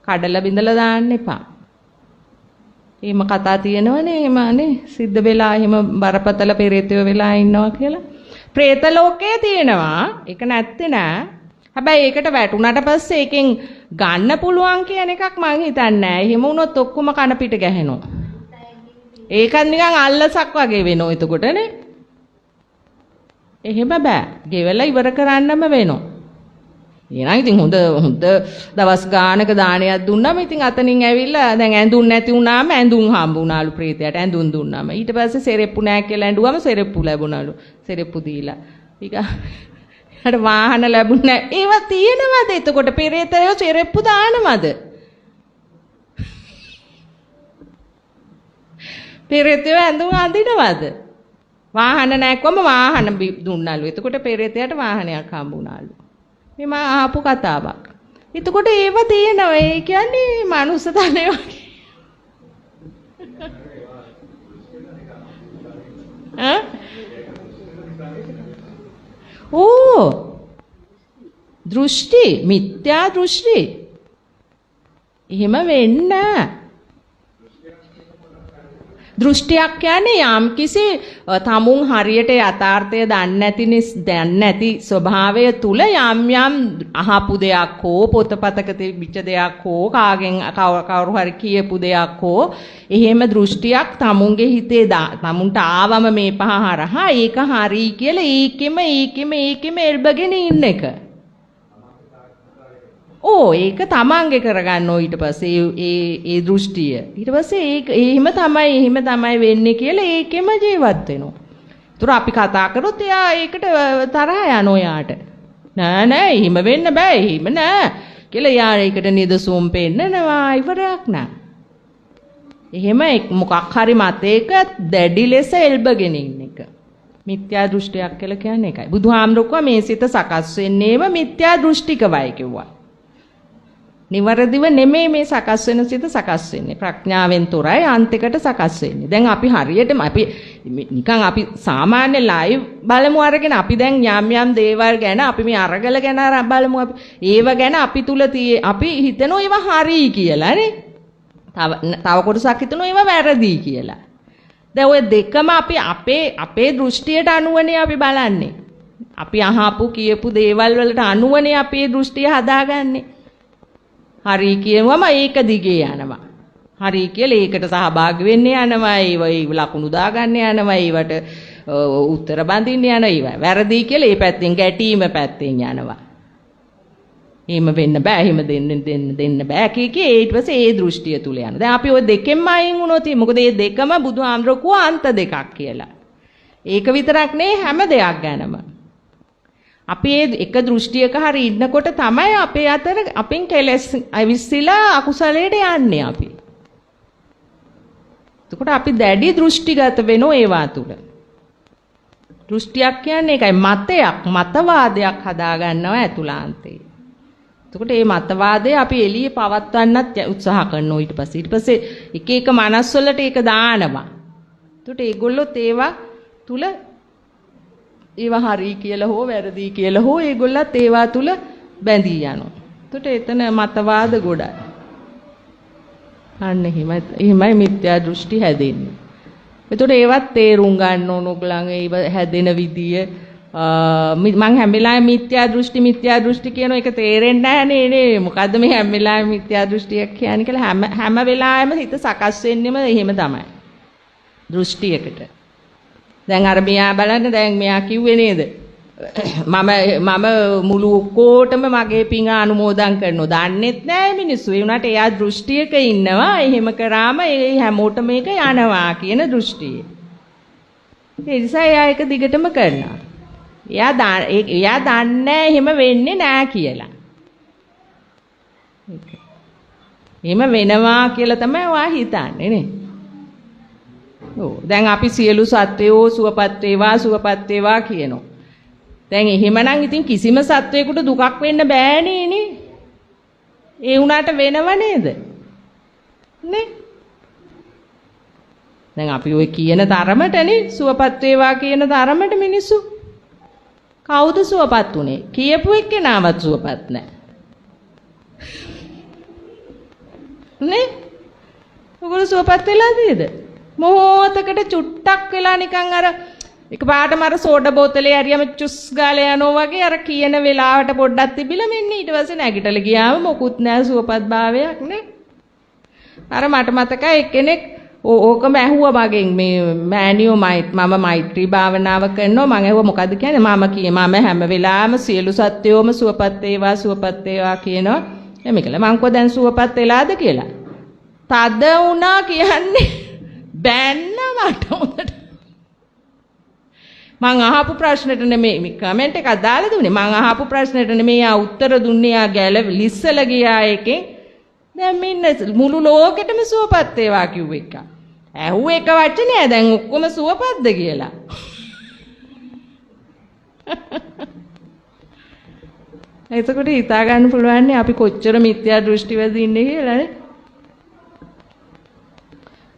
B: කඩලා බිඳලා දාන්න එපා. එහෙම කතා තියෙනවනේ එහෙමනේ සිද්ධ වෙලා එහෙම බරපතල පෙරේතයෝ වෙලා ඉන්නවා කියලා. പ്രേත ලෝකයේ තියෙනවා. ඒක නැත්තේ නෑ. හැබැයි ඒකට වැටුණාට පස්සේ ඒකෙන් ගන්න පුළුවන් කියන එකක් මං හිතන්නේ නෑ. එහෙම වුණොත් ඔක්කොම කන පිට ගැහෙනවා. ඒකත් නිකන් අල්ලසක් වගේ වෙනවා එතකොටනේ. එහෙම බෑ. ගෙවලා ඉවර කරන්නම වෙනවා. එහෙනම් ඉතින් හොඳ දවස් ගානක දානයක් දුන්නාම ඉතින් අතනින් ඇවිල්ලා දැන් ඇඳුම් නැති වුණාම ඇඳුම් හම්බ වුණාලු ප්‍රේතයට ඇඳුම් දුන්නාම. ඊට පස්සේ සෙරෙප්පු නැහැ කියලා ඇඬුවම සෙරෙප්පු ලැබුණාලු. සෙරෙප්පු දීලා. ඊට වාහන ලැබුණේ නැහැ. ඒවා තියෙනවද එතකොට පෙරේතයෝ සෙරෙප්පු දානවද? පෙරේතයෝ ඇඳුම් අඳිනවද? වාහන නැක්වම වාහන දුන්නාලු. එතකොට පෙරේතයට වාහනයක් හම්බුණාලු. මේ මම ආපු කතාවක්. එතකොට ඒව තියෙනවා. ඒ කියන්නේ මනුස්ස තනේ වගේ. ඕ දෘෂ්ටි මිත්‍යා දෘෂ්ටි. එහෙම වෙන්නේ නැහැ. දෘෂ්ටියක් කියන්නේ යම් කිසි තමුන් හරියට යථාර්ථය දන්නේ නැති ස්වභාවය තුල යම් අහපු දෙයක් හෝ පොතපතක තිබිච්ච දෙයක් හෝ කාගෙන් කවුරු හරි කියපු දෙයක් හෝ එහෙම දෘෂ්ටියක් තමුන්ගේ හිතේ තමුන්ට ආවම මේ පහ හරහා ඒක හරි කියලා ඒකෙම එල්බගෙන ඉන්න එක. ඕ ඒක තමන්ගේ කරගන්න ඕ ඊට පස්සේ ඒ දෘෂ්ටිය. ඊට පස්සේ එහෙම තමයි වෙන්නේ කියලා ඒකෙම ජීවත් වෙනවා. ඒතර අපි කතා කරොත් එයා ඒකට තරහ යනවා යාට. නෑ එහෙම වෙන්න බෑ. එහෙම නෑ කියලා යා ඒකට නිදසුම් පෙන්නනවා ඉවරයක් නෑ. එහෙම මොකක් හරි මතයක දැඩි ලෙස එල්බගෙන ඉන්න එක. මිත්‍යා දෘෂ්ටියක් කියලා කියන්නේ ඒකයි. බුදුහාමුදුරුවෝ මේ සිත සකස් වෙන්නේම මිත්‍යා දෘෂ්ටිකවයි කිව්වා. නිවැරදිව නෙමෙයි මේ සකස් වෙන සිත සකස් වෙන්නේ. ප්‍රඥාවෙන් තොරයි අන්තිකට සකස් වෙන්නේ. දැන් අපි හරියටම අපි නිකන් අපි සාමාන්‍ය ලයිව් බලමු අරගෙන අපි දැන් යම් දේවල් ගැන අපි මේ අරගල ගැන බලමු අපි. ඒව ගැන අපි තුල අපි හිතනවා ඒවා හරි කියලා නේ. තව කොටසක් හිතනවා ඒවා වැරදි කියලා. දැන් ওই දෙකම අපි අපේ දෘෂ්ටියට අනුවනේ අපි බලන්නේ. අපි අහපු කියපු දේවල් වලට අනුවනේ අපේ දෘෂ්ටිය හදාගන්නේ. හරි කියවම ඒක දිගේ යනවා. හරි කියලා ඒකට සහභාගී වෙන්න යනවා. ඒව ලකුණු දාගන්න යනවා. ඒවට උත්තර බඳින්න යනවා. ඒව වැරදි කියලා ඒ පැත්තෙන් ගැටීම පැත්තෙන් යනවා. එහෙම වෙන්න බෑ. එහෙම දෙන්න බෑ කීකේ ඊට පස්සේ ඒ දෘෂ්ටිය තුල යනවා. දැන් අපි ওই දෙකෙන්ම අයින් වුණොත් මොකද මේ දෙකම බුදුහාමුදුරුවෝ කිව්වා අන්ත දෙකක් කියලා. ඒක විතරක් නෙවෙයි හැම දෙයක් ගැනම. අපි එක දෘෂ්ටියක හරි ඉන්නකොට තමයි අපේ අතර අපෙන් කෙලස් අවිස්සලා අකුසලයට යන්නේ අපි. එතකොට අපි දැඩි දෘෂ්ටිගත වෙනෝ ඒවා තුල. දෘෂ්ටියක් කියන්නේ ඒකයි මතවාදයක් හදා ගන්නවා ඇතුළාන්තේ. එතකොට මේ මතවාදය අපි එළියේ පවත්වන්නත් උත්සාහ කරනවා ඊට පස්සේ එක එක මනස් වලට ඒක දානවා. එතකොට ඒගොල්ලොත් ඒවා තුල ඒවා හරි කියලා හෝ වැරදි කියලා හෝ ඒගොල්ලත් ඒවා තුල බැඳී යනවා. එතකොට එතන මතවාද ගොඩයි. අන්න එහෙමයි මිත්‍යා දෘෂ්ටි හැදෙන්නේ. එතකොට ඒවත් තේරුම් ගන්න ඕන ඔයගලන් ඒව හැදෙන විදිය මම හැම වෙලාවෙම මිත්‍යා දෘෂ්ටි කියන එක තේරෙන්නේ නැහැ නේ. මොකද්ද මේ හැම වෙලාවෙම මිත්‍යා දෘෂ්ටියක් කියන්නේ කියලා හැම වෙලාවෙම හිත සකස් වෙන්නෙම එහෙම තමයි. දෘෂ්ටියකට. දැන් අර මෙයා බලන්න දැන් මෙයා කිව්වේ නේද? මම මුළු ඔක්කොටම මගේ පිං අනුමෝදන් කරනවා. දන්නෙත් නෑ මිනිස්සු. ඒ වුණාට එයා දෘෂ්ටියක ඉන්නවා. එහෙම කරාම ඒ හැමෝටම මේක යනවා කියන දෘෂ්ටිය. ඒ නිසා එයා ඒක දිගටම කරනවා. එයා දන්නේ එහෙම වෙන්නේ නෑ කියලා. එහෙම වෙනවා කියලා තමයි ඔයා හිතන්නේ නේ. දැන් අපි සියලු සත්වයෝ සුවපත් වේවා කියනවා. දැන් එහෙමනම් ඉතින් කිසිම සත්වයකට දුකක් වෙන්න බෑනේ නේ. ඒ වුණාට වෙනව නේද? නේ? දැන් අපි ඔය කියන තරමටනේ සුවපත් වේවා කියන තරමට මිනිස්සු කවුද සුවපත් උනේ? කියපු එක්කෙනාවත් සුවපත් නැහැ. නේ? ඔයගොල්ලෝ සුවපත් වෙලා නේද? මොහොතකට චුට්ටක් වෙලා නිකන් අර එකපාරටම අර සෝඩා බෝතලේ හරියම චුස් ගාලා යනවා වගේ අර කියන වෙලාවට පොඩ්ඩක් තිබිලා මෙන්න ඊට පස්සේ නැගිටලා ගියාම මොකුත් නැහැ සුවපත් භාවයක් නේ. අර මට මතකයි එක්කෙනෙක් ඕකම ඇහුවා මගෙන් මේ මෑනියෝ මම මෛත්‍රී භාවනාව කරනවා මම ඇහුවා මොකද්ද කියන්නේ මම හැම වෙලාවෙම සියලු සත්වයෝම සුවපත් වේවා කියනවා එමෙකලා මං කෝ දැන් සුවපත් වෙලාද කියලා තද වුණා කියන්නේ බැන්න මට උඩට මං අහපු ප්‍රශ්නෙට නෙමෙයි මේ කමෙන්ට් එකක් දාලා දුන්නේ මං අහපු ප්‍රශ්නෙට නෙමෙයි ආ උත්තර දුන්නේ ආ ලිස්සල ගියා එකෙන් දැන් මෙන්න මුළු ලෝකෙටම සුවපත් වේවා කිව්ව එක. ඇහුව එක වචනේ දැන් ඔක්කොම සුවපත්ද කියලා. එතකොට හිතා ගන්න පුළුවන් අපි කොච්චර මිත්‍යා දෘෂ්ටිවද ඉන්නේ කියලා නේ.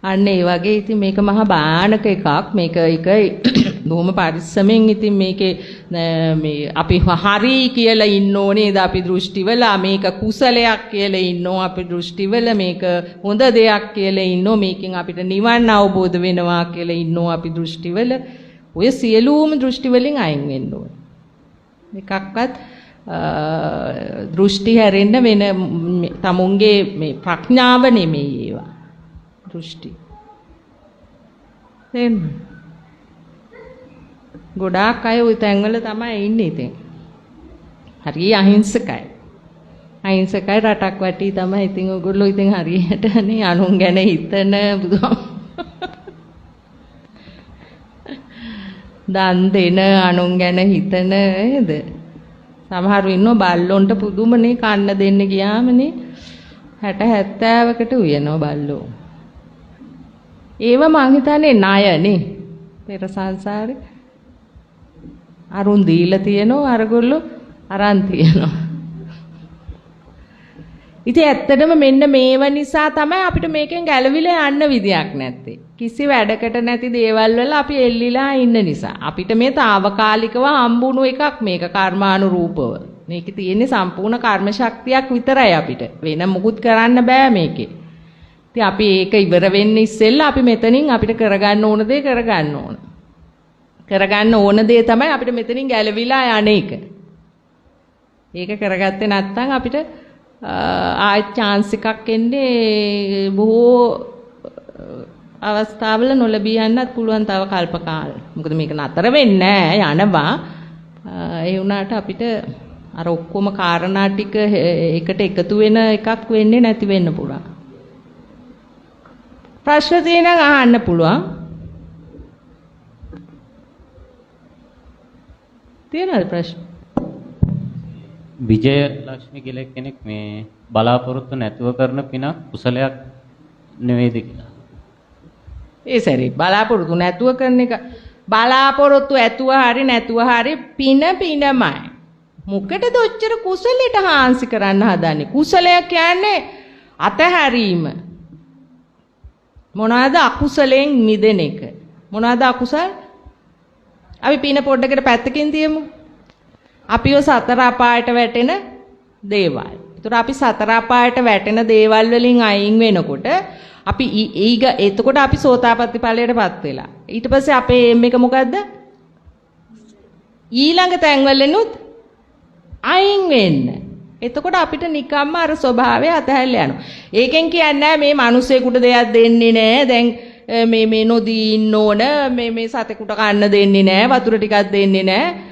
B: අන්න ඒ වගේ ඉතින් මේක මහා බානක එකක්. මේක බොහොම පරිස්සමෙන් ඉතින් මේකේ මේ අපි හරි කියලා ඉන්න ඕනේද අපි දෘෂ්ටිවල මේක කුසලයක් කියලා ඉන්නෝ අපි දෘෂ්ටිවල මේක හොඳ දෙයක් කියලා ඉන්නෝ මේකෙන් අපිට නිවන් අවබෝධ වෙනවා කියලා ඉන්නෝ අපි දෘෂ්ටිවල ඔය සියලුම දෘෂ්ටි වලින් අයින් වෙන්න ඕනේ. එකක්වත් දෘෂ්ටි හැරෙන්න වෙන තමුන්ගේ මේ ප්‍රඥාව නෙමෙයි ඒවා. දෘෂ්ටි. දැන් ගොඩාක් අය ওই තැන්වල තමයි ඉන්නේ ඉතින්. හරි අහිංසකයි. අහිංසකයි රටක් වටි තමයි ඉතින් ඔයගොල්ලෝ ඉතින් හරියට නේ අනුන් ගැන හිතන දන් දෙන අනුන් ගැන හිතන නේද? සමහරු ඉන්නෝ බල්ලොන්ට පුදුමනේ කන්න දෙන්න ගියාමනේ 60 70කට උයනවා බල්ලෝ. ඒව මං හිතන්නේ ණයනේ පෙර සංසාරේ අරුන් දීලා තියෙනවා අරගොල්ලෝ අරන් තියෙනවා. ඉතින් ඇත්තටම මෙන්න මේව නිසා තමයි අපිට මේකෙන් ගැලවිලා යන්න විදියක් නැත්තේ. කිසි වැඩකට නැති දේවල් වල අපි එල්ලිලා ඉන්න නිසා. අපිට මේ తాවකාලිකව හම්බුණු එකක් මේක කර්මානුරූපව. මේකේ තියෙන්නේ සම්පූර්ණ කර්ම ශක්තියක් විතරයි අපිට. වෙන මොකුත් කරන්න බෑ මේකේ. ඉතින් අපි ඒක ඉවර වෙන්න ඉස්සෙල්ලා අපි මෙතනින් අපිට කරගන්න ඕන දේ කරගන්න ඕන. කරගන්න ඕන දේ තමයි අපිට මෙතනින් ගැලවිලා යන එක. ඒක කරගත්තේ නැත්නම් අපිට ආයෙත් chance එකක් එන්නේ බොහෝ අවස්ථාවල නොලැබී යන්නත් පුළුවන් තව කල්ප කාල. මොකද මේක නතර වෙන්නේ නැහැ යනවා. ඒ වුණාට අපිට අර ඔක්කොම කාරණා ටික එකට එකතු වෙන එකක් වෙන්නේ නැති වෙන්න පුළුවන්. ප්‍රශ්න තියෙනවා අහන්න පුළුවන්. තියෙනවද ප්‍රශ්න?
F: විජය ලක්ෂ්මී කියලා කෙනෙක් මේ බලාපොරොත්තු නැතුව කරන පිනක් කුසලයක් නෙවෙයිද කියලා.
B: ඒ සැරේ බලාපොරොත්තු නැතුව කරන එක බලාපොරොත්තු ඇතුව හරි නැතුව හරි පිනමයි. මොකටද ඔච්චර කුසලයට හාන්සි කරන්න හදන්නේ? කුසලය කියන්නේ අතහැරීම. මොනවාද අකුසලෙන් මිදෙන එක? මොනවාද අකුසල්? අපි පින පොඩ්ඩකට පැත්තකින් තියමු. අපිව සතර අපායට වැටෙන දේවල්. ඒතර අපි සතර අපායට වැටෙන දේවල් වලින් අයින් වෙනකොට අපි එතකොට අපි සෝතාපට්ටි ඵලයටපත් වෙලා. ඊට පස්සේ අපේ එම් එක මොකද්ද? ඊළඟ තැන්වලිනුත් අයින් වෙන්න. එතකොට අපිට නිකම්ම අර ස්වභාවය අතහැරලා යනවා. ඒකෙන් කියන්නේ මේ මිනිස්සෙකුට දෙයක් දෙන්නේ නැහැ. දැන් මේ නොදී ඉන්න ඕන මේ සතෙකුට කන්න දෙන්නේ නැහැ. වතුර ටිකක් දෙන්නේ නැහැ.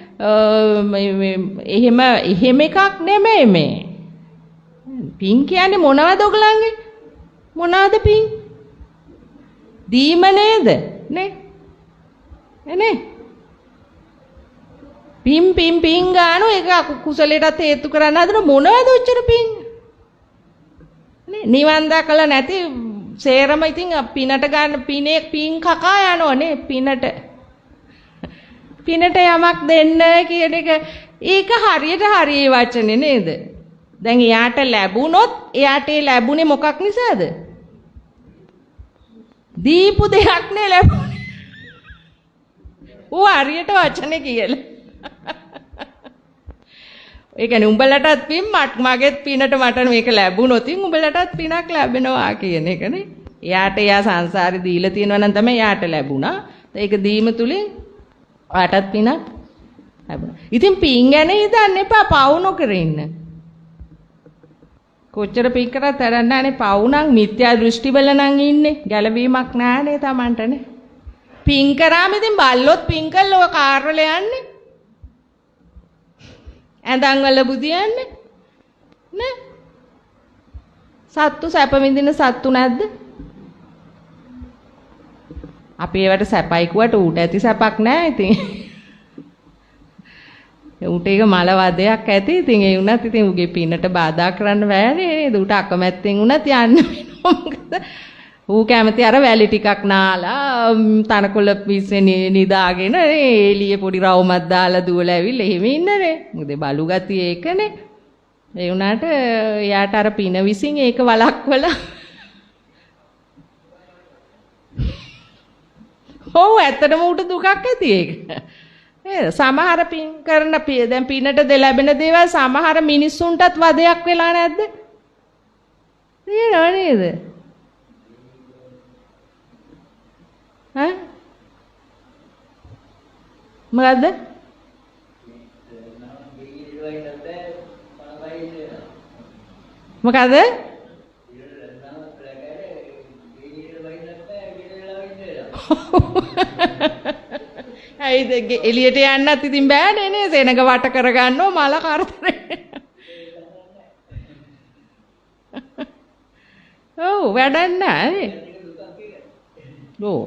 B: එහෙම එකක් නෙමෙයි මේ. පින් කියන්නේ මොනවද ඔයගලන්ගේ? මොනවාද පින්? දීම නේද? නේ? එනේ? පින් ගානෝ ඒක කුසලයටත් හේතු කරන්න හදන මොනවද ඔච්චර පින්? නේ නිවන් දැකලා නැති සේරම ඉතින් පිනට ගන්න පින් කකා යනෝනේ පිනට. පිනට යමක් දෙන්න කියන එක ඒක හරියට හරියේ වචනේ නේද? දැන් එයාට ලැබුණොත් එයාට ඒ ලැබුණේ මොකක් නිසාද? දීපු දෙයක් නේ ලැබුණේ. ඌ හරියට වචනේ කියලා. ඒ කියන්නේ උඹලටත් පින් මගේත් පිනට මට මේක ලැබුණොත් උඹලටත් පිනක් ලැබෙනවා කියන එකනේ. එයාට එයා සංසාරේ දීලා තියෙනවා නම් තමයි එයාට ලැබුණා. ඒක දීම තුලින් ඔයාටත් පිනක් ලැබුණා. ඉතින් පින් ගැන හිතන්න එපා පවු නොකර ඉන්න. කොච්චර පින් කරත් වැඩක් නැහැනේ පවු නම් මිත්‍යා දෘෂ්ටි වල නම් ඉන්නේ. ගැලවීමක් නැහැනේ Tamanටනේ. පින් කරාම ඉතින් බල්ලොත් පින් කළා ඔය කාර් වල යන්නේ. ඇඳන් වල බුදියන්නේ නේ? සත්තු සැප විඳින සත්තු නැද්ද? අපි ඒවට සැපයි කිව්වට ඌට ඇති සැපක් නැහැ ඉතින්. ඌට ඒක මල වදයක් ඇති. ඉතින් ඒ වුණත් ඉතින් ඌගේ පින්නට බාධා කරන්න බෑනේ නේද? ඌට අකමැත්තෙන් වුණත් යන්න වෙනවා. මොකද ඌ කැමති අර වැලි ටිකක් නාලා තනකොළ පිස්සේ නිදාගෙන එළියේ පොඩි රවුමක් දාලා දුවලා ඇවිල්ලා එහෙම ඉන්නනේ. මොකද බලු ගතිය ඒකනේ. ඒ වුණාට එයාට අර පින විසින් ඒක වළක්වලා ඔව් ඇත්තටම ඌට දුකක් ඇති ඒක. නේද? සමහර පින් කරන දැන් පිනට ලැබෙන දේවල් සමහර මිනිස්සුන්ටත් වදයක් වෙලා නැද්ද? නේද නේද? ඈ? මොකද්ද? මොකද්ද? ඇයිද එළියට යන්නත් ඉතින් බෑනේ නේ සෙනඟ වට කරගන්නව මල කරදරේ. ඔව් වැඩක් නැහැ. ඔව්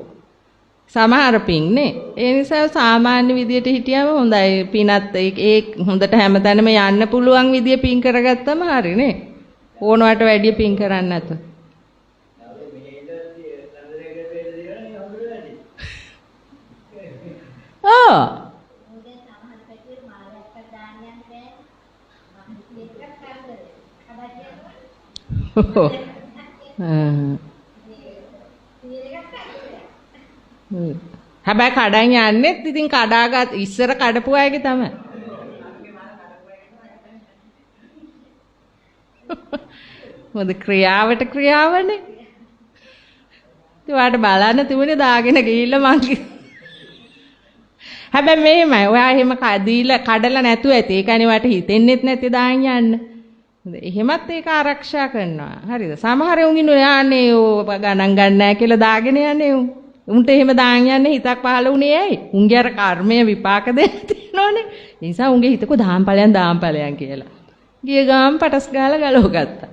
B: සමහර පින් නේ. ඒ නිසා සාමාන්‍ය විදියට හිටියම හොඳයි. පිනත් ඒ හොඳට හැමතැනම යන්න පුළුවන් විදිය පින් කරගත්තම හරිනේ. ඕනවට වැඩිය පින් කරන්න නැත. හැබැයි කඩන් යන්නෙත් ඉතින් කඩාගත් ඉස්සර කඩපු අයගේ තමයි. මොකද ක්‍රියාවට ක්‍රියාවනේ. ඉතින් වාට බලන්න තිබුණේ දාගෙන ගිහිල්ලා මං හැබැයි මෙහෙමයි. ඔයා එහෙම දීලා කඩලා නැතුව ඇති. ඒකනේ වාට හිතෙන්නෙත් නැති දාන් යන්න. එහෙමත් ඒක ආරක්ෂා කරනවා. හරිද? සමහර උන් ඉන්නවා යන්නේ ගණන් ගන්න නැහැ කියලා දාගෙන යන්නේ උන්. උන්ට එහෙම දාන් යන්නේ හිතක් පහළ උනේ ඇයි? උන්ගේ අර කර්මය විපාක දෙන්න තියෙනවනේ. ඒ නිසා උන්ගේ හිතකෝ දාම්පලයන් කියලා. ගිය ගාම් පටස් ගාලා ගලව ගත්තා.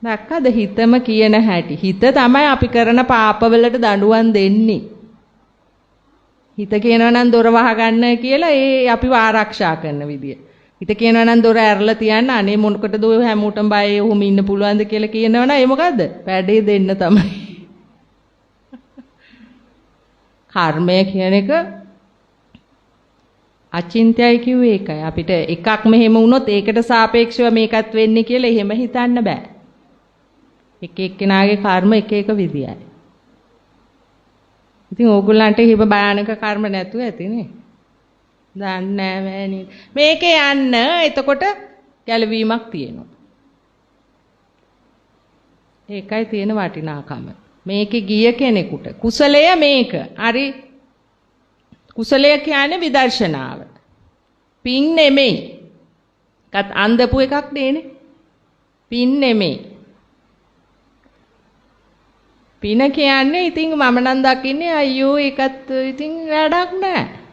B: දැක්කද හිතම කියන හැටි. හිත තමයි අපි කරන පාපවලට දඬුවම් දෙන්නේ. හිත කියනවා නම් දොර වහගන්න කියලා ඒ අපිව ආරක්ෂා කරන විදිය. හිත කියනවා නම් දොර ඇරලා තියන්න අනේ මොනකටද ඔය හැමෝටම බය ඔහොම ඉන්න පුළුවන්ද කියලා කියනවනම් ඒ මොකද්ද? පැඩේ දෙන්න තමයි. කර්මය කියන එක අචින්ත්‍යයි කිව්වේ ඒකයි. අපිට එකක් මෙහෙම වුණොත් ඒකට සාපේක්ෂව මේකත් වෙන්නේ කියලා එහෙම හිතන්න බෑ. එක එක්කෙනාගේ කර්ම එක එක විදියයි. ඉතින් ඕගොල්ලන්ට හිම භයානක කර්ම නැතුව ඇතිනේ. දන්නේ නැහැ මේකේ යන්න එතකොට ගැලවීමක් තියෙනවා. ඒකයි තියෙන වටිනාකම. මේකේ ගිය කෙනෙකුට කුසලය මේක. හරි. කුසලය කියන්නේ විදර්ශනාව. පින් නෙමෙයි. කත් අන්දපු එකක් නෙනේ. පින් නෙමෙයි. පින කියන්නේ ඉතින් මම නම් දකින්නේ අයියෝ ඒකත් ඉතින් වැඩක් නැහැ.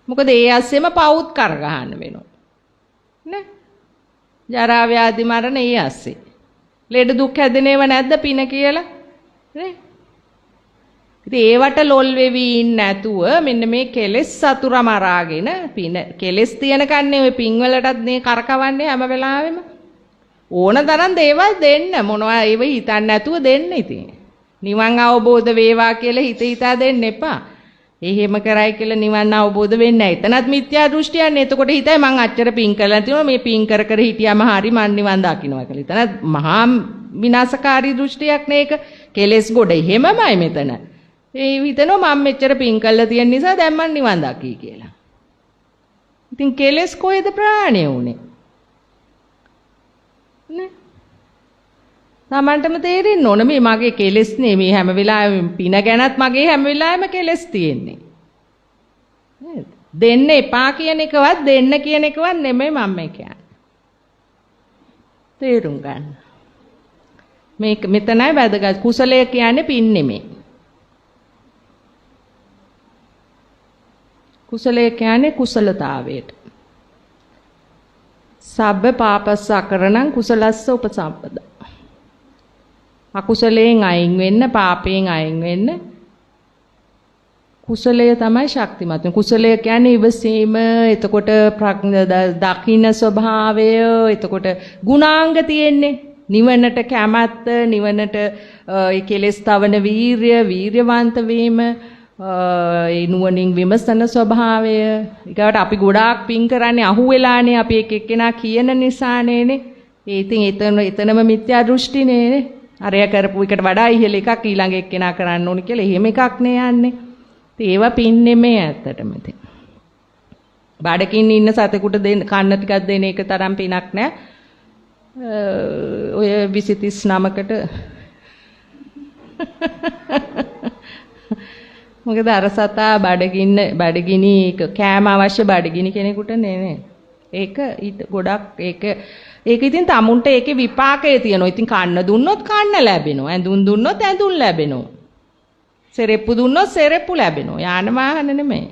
B: මොකද ඒ ඇස්සෙම පවුත් කරගහන්න වෙනවා. නේ? ජරා ව්‍යාධි මරණ ඒ ඇස්සේ. ලෙඩ දුක් හැදෙනේව නැද්ද පින කියලා? නේ? ඉතින් ඒවට ලොල් වෙවි ඉන්නේ නැතුව මෙන්න මේ කෙලෙස් සතුරම අරාගෙන පින කෙලෙස් තියන කන්නේ ඔය පින් වලටත් මේ කරකවන්නේ හැම වෙලාවෙම. ඕන තරම් දේවල් දෙන්න මොනවා ඒව හිතන්නේ නැතුව දෙන්න ඉතින්. නිවන් අවබෝධ වේවා කියලා හිතා දෙන්න එපා. එහෙම කරයි කියලා නිවන් අවබෝධ වෙන්නේ නැහැ. එතනත් මිත්‍යා දෘෂ්ටියන්නේ. එතකොට හිතයි මං අච්චර පින් කරලා තියෙනවා මේ පින් කර කර හිටියාම හරි මන් නිවන් දකින්නවා කියලා. එතනත් මහා විනාශකාරී දෘෂ්ටියක් නේ ඒක. කෙලෙස් ගොඩ එහෙමමයි මෙතන. ඒ හිතනවා මම මෙච්චර පින් කරලා තියෙන නිසා දැන් මන් නිවන් දකි කියලා. ඉතින් කෙලෙස් කොහෙද ප්‍රාණය උනේ? නේ? තමන්ටම තේරෙන්න ඕන මේ මගේ කෙලෙස් නේ මේ හැම වෙලාවෙම පින ගැනත් මගේ හැම වෙලාවෙම කෙලෙස් තියෙන්නේ. නේද? දෙන්න එපා කියන එකවත් දෙන්න කියන එකවත් නෙමෙයි මම කියන්නේ. තේරුම් ගන්න. මේක මෙතනයි වැදගත්. කුසලය කියන්නේ පින් නෙමෙයි. කුසලය කියන්නේ කුසලතාවයට. සබ්බ පාපස්ස අකරණං කුසලස්ස උපසම්පදා. අකුසලයෙන් අයින් වෙන්න පාපයෙන් අයින් වෙන්න කුසලය තමයි ශක්තිමත්. කුසලය කියන්නේ ඉවසීම, එතකොට දකින්න ස්වභාවය, එතකොට ගුණාංග තියෙන්නේ. නිවනට කැමැත්ත, නිවනට ඒ කෙලෙස් තවන වීර්යවන්ත වීම, ඒ නුවණින් විමසන ස්වභාවය. ඊකට අපි ගොඩාක් පින් කරන්නේ අහුවෙලානේ අපි එක එක්කෙනා කියන නිසානේනේ. ඒ ඉතින් එතනම මිත්‍යා දෘෂ්ටිනේ. අරය කරපු එකට වඩා ඉහළ එකක් ඊළඟ එක්කෙනා කරන්න ඕනි කියලා එහෙම එකක් නේ යන්නේ. ඉතින් ඒවා පින් නෙමෙයි ඇත්තටම ඉතින්. බඩකින් ඉන්න සතෙකුට දෙන්න කන්න ටිකක් දෙන එක තරම් පිනක් නෑ. ඔය 20-39කට මොකද අර සතා බඩගිනි කෑම අවශ්‍ය බඩගිනි කෙනෙකුට නේ. ඒක ඊට ගොඩක් ඒක ඉතින් තමුන්ට ඒකේ විපාකය තියෙනවා. ඉතින් කන්න දුන්නොත් කන්න ලැබෙනවා. ඇඳුම් දුන්නොත් ඇඳුම් ලැබෙනවා. සෙරෙප්පු දුන්නොත් සෙරෙප්පු ලැබෙනවා. යාන වාහන නෙමෙයි.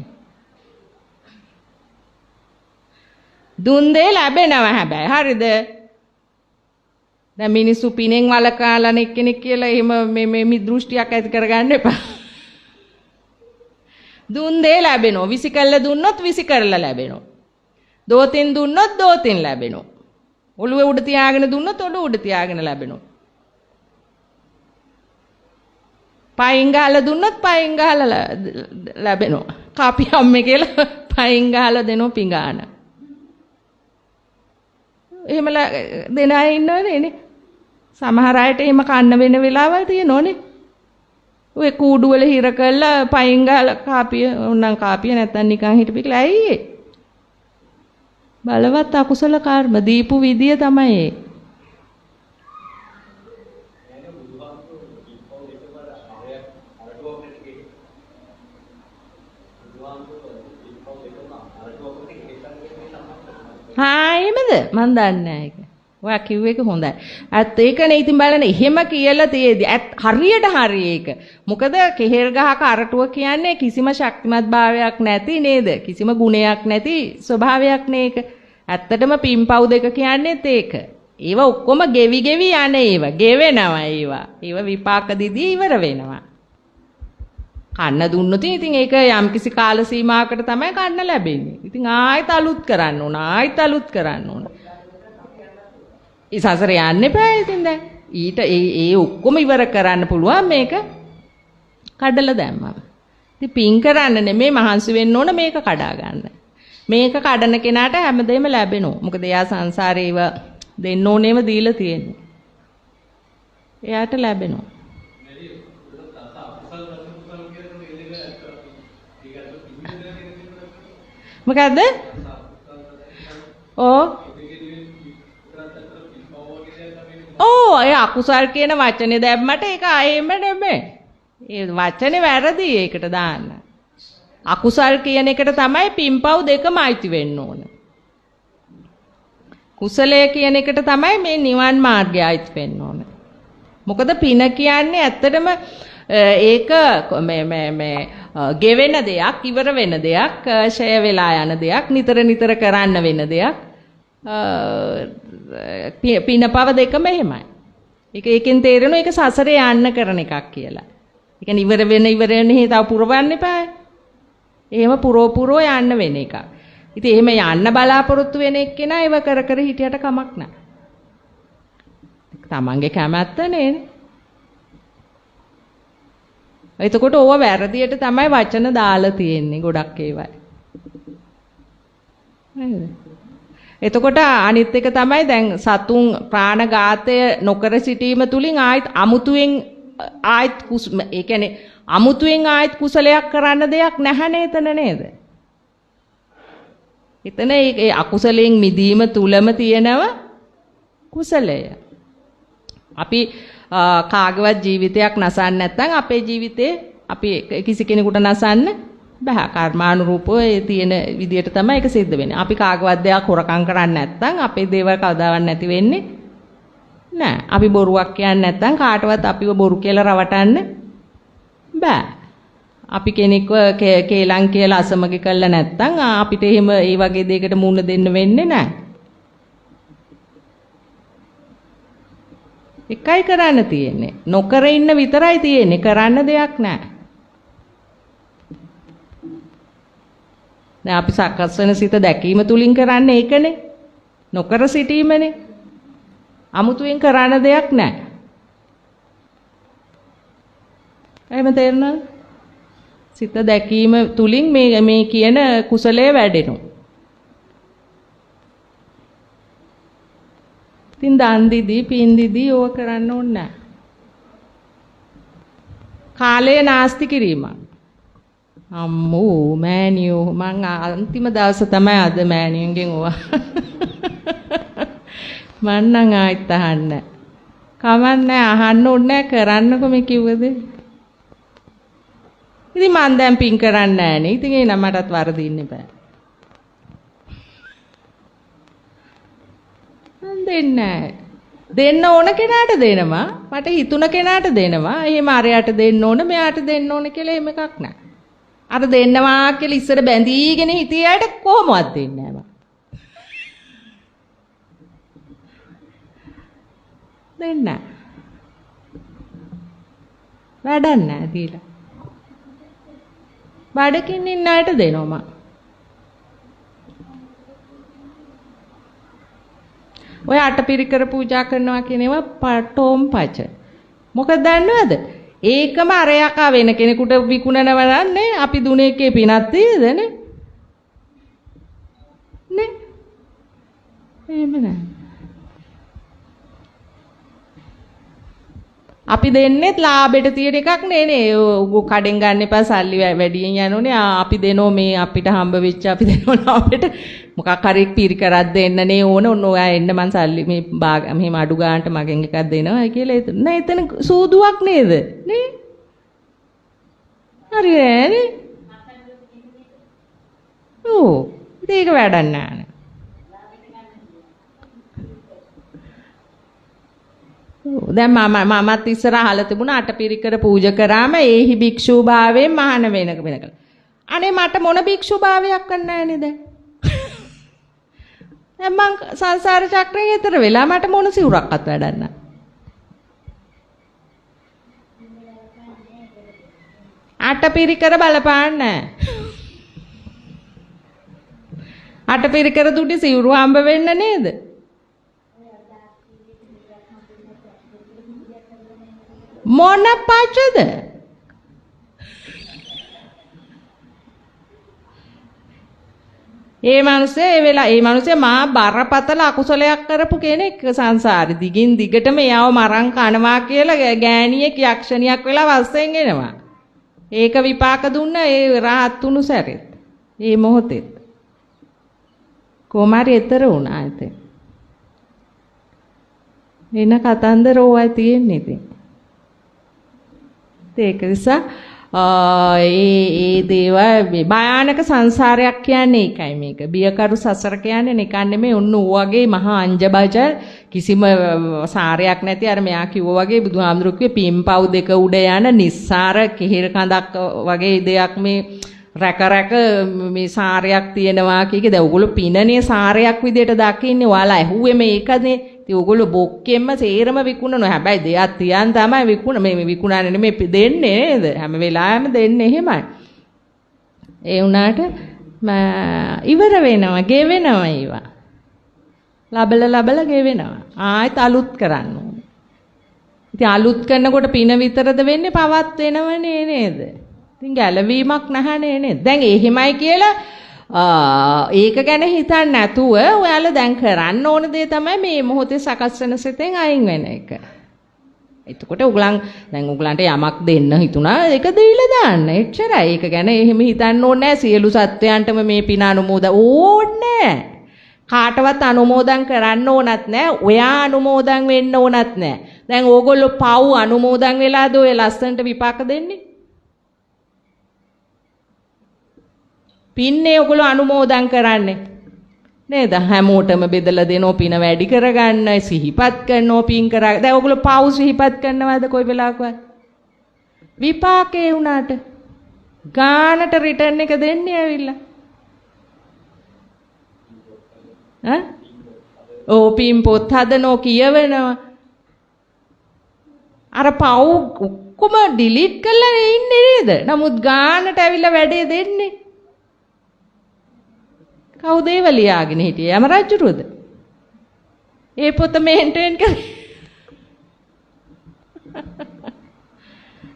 B: දුන් දේ ලැබෙනවා හැබැයි. හරිද? දැන් මිනිස්සු පිනෙන් වලකාලා එක්කෙනෙක් කියලා එහෙම මේ දෘෂ්ටියක් ඇති කරගන්න එපා. දුන් දේ ලැබෙනවා. විසි කරලා දුන්නොත් විසි කරලා ලැබෙනවා. දෝතින් දුන්නොත් දෝතින් ලැබෙනවා. ඔළුවේ උඩ තියාගෙන දුන්නොත් ඔළුව උඩ තියාගෙන ලැබෙනවා. පයින් ගහලා දුන්නොත් පයින් ගහලා ලැබෙනවා. කාපි අම්මේ කියලා පයින් ගහලා දෙනවා පිඟාන. එහෙම දෙන අය ඉන්නවනේ. සමහර අයට එහෙම කන්න වෙන වෙලාවල් තියෙනෝනේ. ඔය කූඩු වල හිර කරලා පයින් ගාලා කාපිය උන්නම් කාපිය නැත්තම් නිකන් හිටපි කියලා ඇයි ඒ? බලවත් අකුසල කර්ම දීපු විදිය තමයි ඒ. එහෙමද? මන් දන්නේ නැහැ ඒක. ඔයා කිව්ව එක හොඳයි. ඇත්ත ඒකනේ ඉතින් බලන්න එහෙම කියලා තියේදී හරියට හරි ඒක. මොකද කෙහෙල් ගහක අරටුව කියන්නේ කිසිම ශක්තිමත් භාවයක් නැති නේද? කිසිම ගුණයක් නැති ස්වභාවයක් නේක. ඇත්තටම පින්පව් දෙක කියන්නේත් ඒක. ඒව ඔක්කොම ගෙවි ගෙවි යන ඒව. ගෙවෙනවා ඒවා. ඒව විපාක දිදී ඉවර වෙනවා. කන්න දුන්නොත් ඉතින් ඒක යම්කිසි කාල සීමාවකට තමයි කන්න ලැබෙන්නේ. ඉතින් ආයෙත් අලුත් කරන්න ඕන. ආයෙත් අලුත් කරන්න ඕන. ඉසසර යන්න එපා ඉතින් දැන්. ඊට ඒ ඔක්කොම ඉවර කරන්න පුළුවන් මේක කඩලා දැම්මම. ඉතින් පින් කරන්න නෙමෙයි මහන්සි වෙන්න ඕන මේක කඩා ගන්න. මේක කඩන කෙනාට හැමදේම ලැබෙනවා. මොකද එයා සංසාරේ ඒව දෙන්න ඕනේම දීලා තියෙන්නේ. එයාට ලැබෙනවා. මොකද්ද? ඒ අකුසල් කියන වචනේ දැම්මට ඒක ආයෙම නෙමෙයි. ඒ වචනේ වැරදි ඒකට දාන්න. අකුසල් කියන එකට තමයි පින්පව් දෙකම අයිති වෙන්න ඕන. කුසලය කියන එකට තමයි මේ නිවන් මාර්ගය අයිති වෙන්න ඕන. මොකද පින කියන්නේ ඇත්තටම ඒක මේ ගෙවෙන දෙයක්, ඉවර වෙන දෙයක්, ෂය වෙලා යන දෙයක්, නිතර නිතර කරන්න වෙන දෙයක්. පිනපව දෙකම එහෙමයි. ඒකෙන් තේරෙනවා ඒක සසරේ යන්න කරන එකක් කියලා. ඒ කියන්නේ ඉවර වෙන තව පුරවන්න එපා. එහෙම පුරෝ යන්න වෙන එකක්. ඉතින් එහෙම යන්න බලාපොරොත්තු වෙන එක්කෙනා ඒව කර කර හිටියට කමක් නැහැ. තමන්ගේ කැමැත්ත නේ. එතකොට ඕව වැරදියට තමයි වචන දාලා තියෙන්නේ ගොඩක් ඒවයි. නේද? එතකොට අනිත් එක තමයි දැන් සතුන් ප්‍රාණඝාතය නොකර සිටීම තුලින් ආයෙත් අමුතුවෙන් ඒ කියන්නේ අමුතුවෙන් ආයෙත් කුසලයක් කරන්න දෙයක් නැහැ නේතන නේද? එතන ඒ අකුසලයෙන් මිදීම තුලම තියෙනව කුසලය. අපි කාගවත් ජීවිතයක් නසන්න නැත්නම් අපේ ජීවිතේ අපි කිසි කෙනෙකුට නසන්න බෑ. කර්මානුරූපව ඒ තියෙන විදියට තමයි ඒක සිද්ධ වෙන්නේ. අපි කාගවත් දෙයක් හොරකම් කරන්නේ නැත්නම් අපේ දේවල් කවදාවත් නැති වෙන්නේ නෑ. අපි බොරුවක් කියන්නේ නැත්නම් කාටවත් අපිව බොරු කියලා රවටන්න බෑ. අපි කෙනෙක්ව කේලම් කියලා අසමගි කළා නැත්නම් අපිට එහෙම ඒ වගේ දෙයකට මුහුණ දෙන්න වෙන්නේ නෑ. එකයි කරන්න තියෙන්නේ. නොකර ඉන්න විතරයි තියෙන්නේ. කරන්න දෙයක් නෑ. දැන් අපි සකස් වෙන සිත දැකීම තුලින් කරන්නේ ඒකනේ. නොකර සිටීමනේ. අමුතුවෙන් කරන්න දෙයක් නැහැ. එහෙම තේරෙනවද? සිත දැකීම තුලින් මේ කියන කුසලයේ වැඩෙනවා. ඉතින් දන් දීදී පින් දීදී ඕක කරන්න ඕනේ නැහැ. කාලය නාස්ති කිරීමක්. අම්මෝ මෑනියෝ මං අන්තිම දවස තමයි අද මෑනියන්ගෙන් ඕවා. මං නම් ආයිත් අහන්නේ. කමන්නේ අහන්න ඕනේ කරන්නකො මේ කිව්වද? ඉතින් මං දැන් පින් කරන්නේ නැහනේ. ඉතින් ඒ නම් මටත් වරදින්න බෑ. මං දෙන්නේ නැහැ. දෙන්න ඕන කෙනාට දෙනවා. මට හිතුණ කෙනාට දෙනවා. එහෙම අරයට දෙන්න ඕන මෙයාට දෙන්න ඕන කියලා එහෙම එකක් නැහැ. අර දෙන්නවා කියලා ඉස්සර බැඳීගෙන හිටියට කොහොමවත් දෙන්නේ නැහැ. දෙන්න. වැඩක් නැහැ දීලා. බඩකින් ඉන්න අයට දෙනවා. ඔය අටපිරිකර පූජා කරනවා කියන ඒවා පටෝම් පච. මොකද දන්නවද? ඒකම අරයක වෙන කෙනෙකුට විකුණනවා නේ අපි දුන එකේ පිනක් තියෙද නේ? නේ? එහෙම නෑ. අපි දෙන්නෙත් ලාභෙට තියෙන එකක් නේ. උගු කඩෙන් ගන්න එපා සල්ලි වැඩියෙන් යනෝනේ. අපි දෙනෝ මේ අපිට හම්බ වෙච්ච අපි දෙනෝ ලාභෙට මොකක් හරි පිරිකරක් දෙන්න නේ ඕන. ඔන්න ඔයා එන්න මං සල්ලි මේ මෙහෙම අඩු ගන්නට මගෙන් එකක් දෙනවා කියලා නෑ එතන සූදුවක් නේද? නේ? හරි නෑනේ. ඔව්. ඒක වැඩක් නෑ. දැන් මමත් ඉස්සර අහලා තිබුණා අටපිරිකර පූජා කරාම ඒහි භික්ෂු භාවයෙන් මහාන වෙනකල. අනේ මට මොන භික්ෂු භාවයක් කරන්නෑ නේද? දැන් මං සංසාර චක්‍රයෙන් ඈතර වෙලා මට මොන සිවුරක්වත් වැඩක් නැහැ. අටපිරිකර බලපාන්නේ නැහැ. අටපිරිකර දුටි සිවුරු හම්බ වෙන්න නේද? මොන පචද? ඒ මිනිස්සේ මා බරපතල අකුසලයක් කරපු කෙනෙක් සංසාරේ දිගින් දිගටම එයාව මරන් කනවා කියලා ගෑණියෙක් යක්ෂණියක් වෙලා වස්සෙන් එනවා. ඒක විපාක දුන්න ඒ රහත් තුණු සැරෙත්. ඒ මොහොතේ කොමාරි ඈතර වුණා ඇතේ. එන කතන්දර ඕවයි තියෙන්නේ ඉතින්. ඒක නිසා ඒ දේවල් භයානක සංසාරයක් කියන්නේ ඒකයි මේක. බියකරු සසර කියන්නේ නිකන් නෙමෙයි ඔන්න ඌ වගේ මහා අංජබජ කිසිම සාරයක් නැති අර මෙයා කිව්වා වගේ බුදුහාමුදුරුවෝ කිව්වේ පින්පව් දෙක උඩ යන නිස්සාර කිහිර කඳක් වගේ දෙයක් මේ රැක මේ සාරයක් තියෙනවා කියකේ. දැන් ඔයගොල්ලෝ පිනනේ සාරයක් විදියට දකින්නේ. ඔයාලා ඇහුවේ මේකනේ. ඉතින් ඔයගොල්ලෝ බොක්කෙම්ම සේරම විකුණනවා. හැබැයි දෙයක් තියන් තමයි මේ විකුණන්නේ නෙමෙයි දෙන්නේ නේද? හැම වෙලාවෙම දෙන්නේ එහෙමයි. ඒ වුණාට ඉවර වෙනවා, ගෙවෙනවා ඒවා. ලබල ගෙවෙනවා. ආයෙත් අලුත් කරන්න ඕනේ. ඉතින් අලුත් කරනකොට පින විතරද වෙන්නේ? පවත් වෙනවනේ නේද? ඉතින් ගැලවීමක් නැහනේ නේද? දැන් එහෙමයි කියලා ඒක ගැන හිතන්නේ නැතුව ඔයාලා දැන් කරන්න ඕන දේ තමයි මේ මොහොතේ සකස් වෙන සිතෙන් අයින් වෙන එක. එතකොට ඔයගලන්ට යමක් දෙන්න හිතුණා ඒක දීලා දාන්න. එච්චරයි. ඒක ගැන එහෙම හිතන්න ඕනේ නැහැ. සියලු සත්වයන්ටම මේ පින අනුමෝදන් ඕනේ කාටවත් අනුමෝදන් කරන්න ඕනත් නැහැ. ඔයා අනුමෝදන් වෙන්න ඕනත් නැහැ. දැන් ඕගොල්ලෝ පව් අනුමෝදන් වෙලාද ඔය ලස්සනට විපාක දෙන්නේ? පින්නේ ඔයගොල්ලෝ අනුමෝදන් කරන්නේ නේද? හැමෝටම බෙදලා දෙනෝ පින වැඩි කරගන්න සිහිපත් කරනෝ පින් කරා. දැන් ඔයගොල්ලෝ පව් සිහිපත් කරනවද කොයි වෙලාවකවත්? විපාකේ උනාට ගානට රිටර්න් එක දෙන්නේ ඇවිල්ලා. පින් පොත් හදනෝ කියවනවා. අර පව් ඔක්කොම ඩිලීට් කරලා ඉන්නේ නේද? නමුත් ගානට ඇවිල්ලා වැඩේ දෙන්නේ. කවුද ඒව ලියාගෙන හිටියේ? යම රජුරුවද? ඒ පොත මේන්ටේන් කරේ.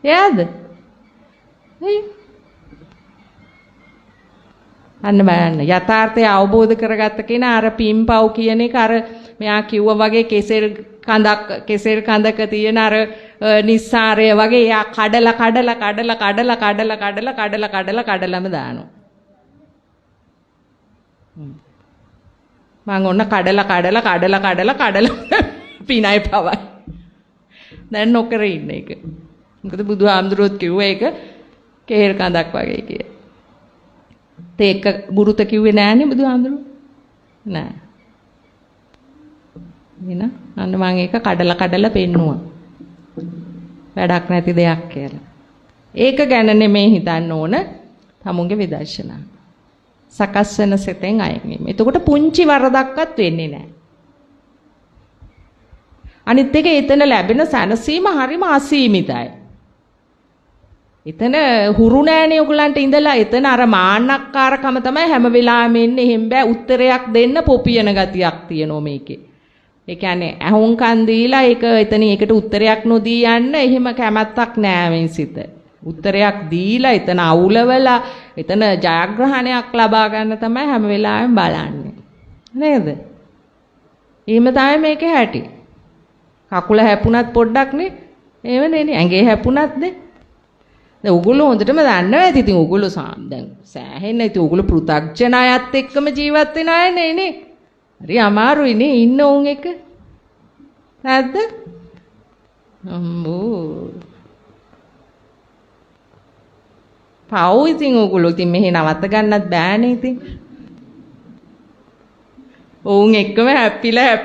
B: එයාද? අන්න බලන්න යථාර්ථය අවබෝධ කරගත්ත කෙනා අර පින්පව් කියන එක අර මෙයා කිව්වා වගේ කෙසෙල් කඳක තියෙන අර නිස්සාරය වගේ එයා කඩලම දානවා. මං ඔන්න කඩලා පිනයි පවයි. දැන් නොකර ඉන්න එක. මොකද බුදුහාමුදුරුවෝත් කිව්වා ඒක කෙහෙල් කඳක් වගේ කියලා. ඒක බුරුත කිව්වේ නෑනේ බුදුහාමුදුරුවෝ. නෑ. එන අන්න මං ඒක කඩලා පෙන්නුවා. වැඩක් නැති දෙයක් කියලා. ඒක ගැන නෙමෙයි හිතන්න ඕන. තමුන්ගේ විදර්ශනා. සකස් වෙන සිතෙන් අයින් වීම. එතකොට පුංචි වරදක්වත් වෙන්නේ නැහැ. අනිත් එක එතන ලැබෙන සැනසීම හරිම අසීමිතයි. එතන හුරු නෑනේ ඔයගලන්ට ඉඳලා එතන අර මාන්නක්කාරකම තමයි හැම වෙලාවෙම එන්නේ. එහෙම බෑ උත්තරයක් දෙන්න පොපියන ගතියක් තියෙනවා මේකේ. ඒ කියන්නේ අහුම්කන් දීලා ඒක එතනින් ඒකට උත්තරයක් නොදී යන්න එහෙම කැමැත්තක් නෑ මේ සිත. උත්තරයක් දීලා එතන අවුලවලා එතන ජයග්‍රහණයක් ලබා ගන්න තමයි හැම වෙලාවෙම බලන්නේ. නේද? එහෙම තමයි මේකේ හැටි. කකුල හැපුණත් පොඩ්ඩක් නේ එහෙම නෙනේ. ඇඟේ හැපුණත් නේ. දැන් උගුළු හොඳටම දන්නවා ඇති. ඉතින් උගුළු දැන් සෑහෙන්න ඉතින් උගුළු පෘථග්ජන අයත් එක්කම ජීවත් වෙන අය නේ. හරි අමාරුයි නේ ඉන්න උන් එක. නැද්ද? අම්මෝ. පාවු ඉතින් උගුළු ඉතින් මෙහෙ නවත්ත ගන්නත් බෑනේ ඉතින්. ඔවුන් එක්කම හැප්පිලා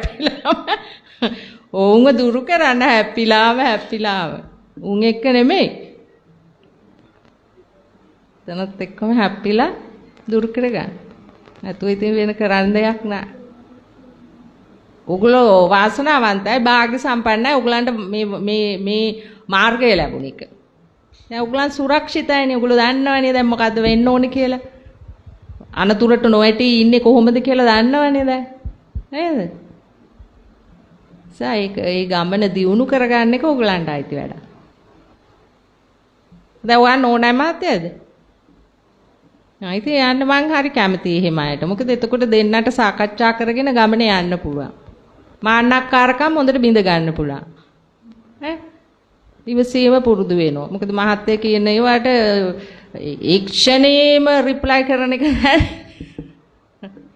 B: ඔවුන්ව දුරු කරන්න හැප්පිලාම උන් එක්ක නෙමෙයි. තනත් එක්කම හැප්පිලා දුරු කරගන්න. නැතුව ඉතින් වෙන කරන්න දෙයක් නෑ. ඔගොල්ලෝ වාසනාවන්තයි භාග්‍ය සම්පන්නයි. ඔයගලන්ට මේ මාර්ගය ලැබුණ එක. දැන් ඔයගලන් සුරක්ෂිතයිනේ. ඔයගොල්ලෝ දන්නවනේ දැන් මොකද්ද වෙන්න ඕනේ කියලා. අනතුරට නොඇටි ඉන්නේ කොහොමද කියලා දන්නවනේ දැන්. නේද? ඒ ගමන දියුණු කරගන්න එක ඔයගලන්ට අයිති වැඩක්. දැන් ඔයන් ඕනෑ මාත්‍යද? ඉතින් යන්න මං හරි කැමතියි එහෙම අයට. මොකද එතකොට දෙන්නට සාකච්ඡා කරගෙන ගමන යන්න පුළුවන්. මාන්නක්කාරකම් හොඳට බිඳ ගන්න පුළුවන්. ඈ ඉවසීම පුරුදු වෙනවා. මොකද මහත්තයා කියන ඒවාට ඒ ක්ෂණේම රිප්ලයි කරන එක නෑ.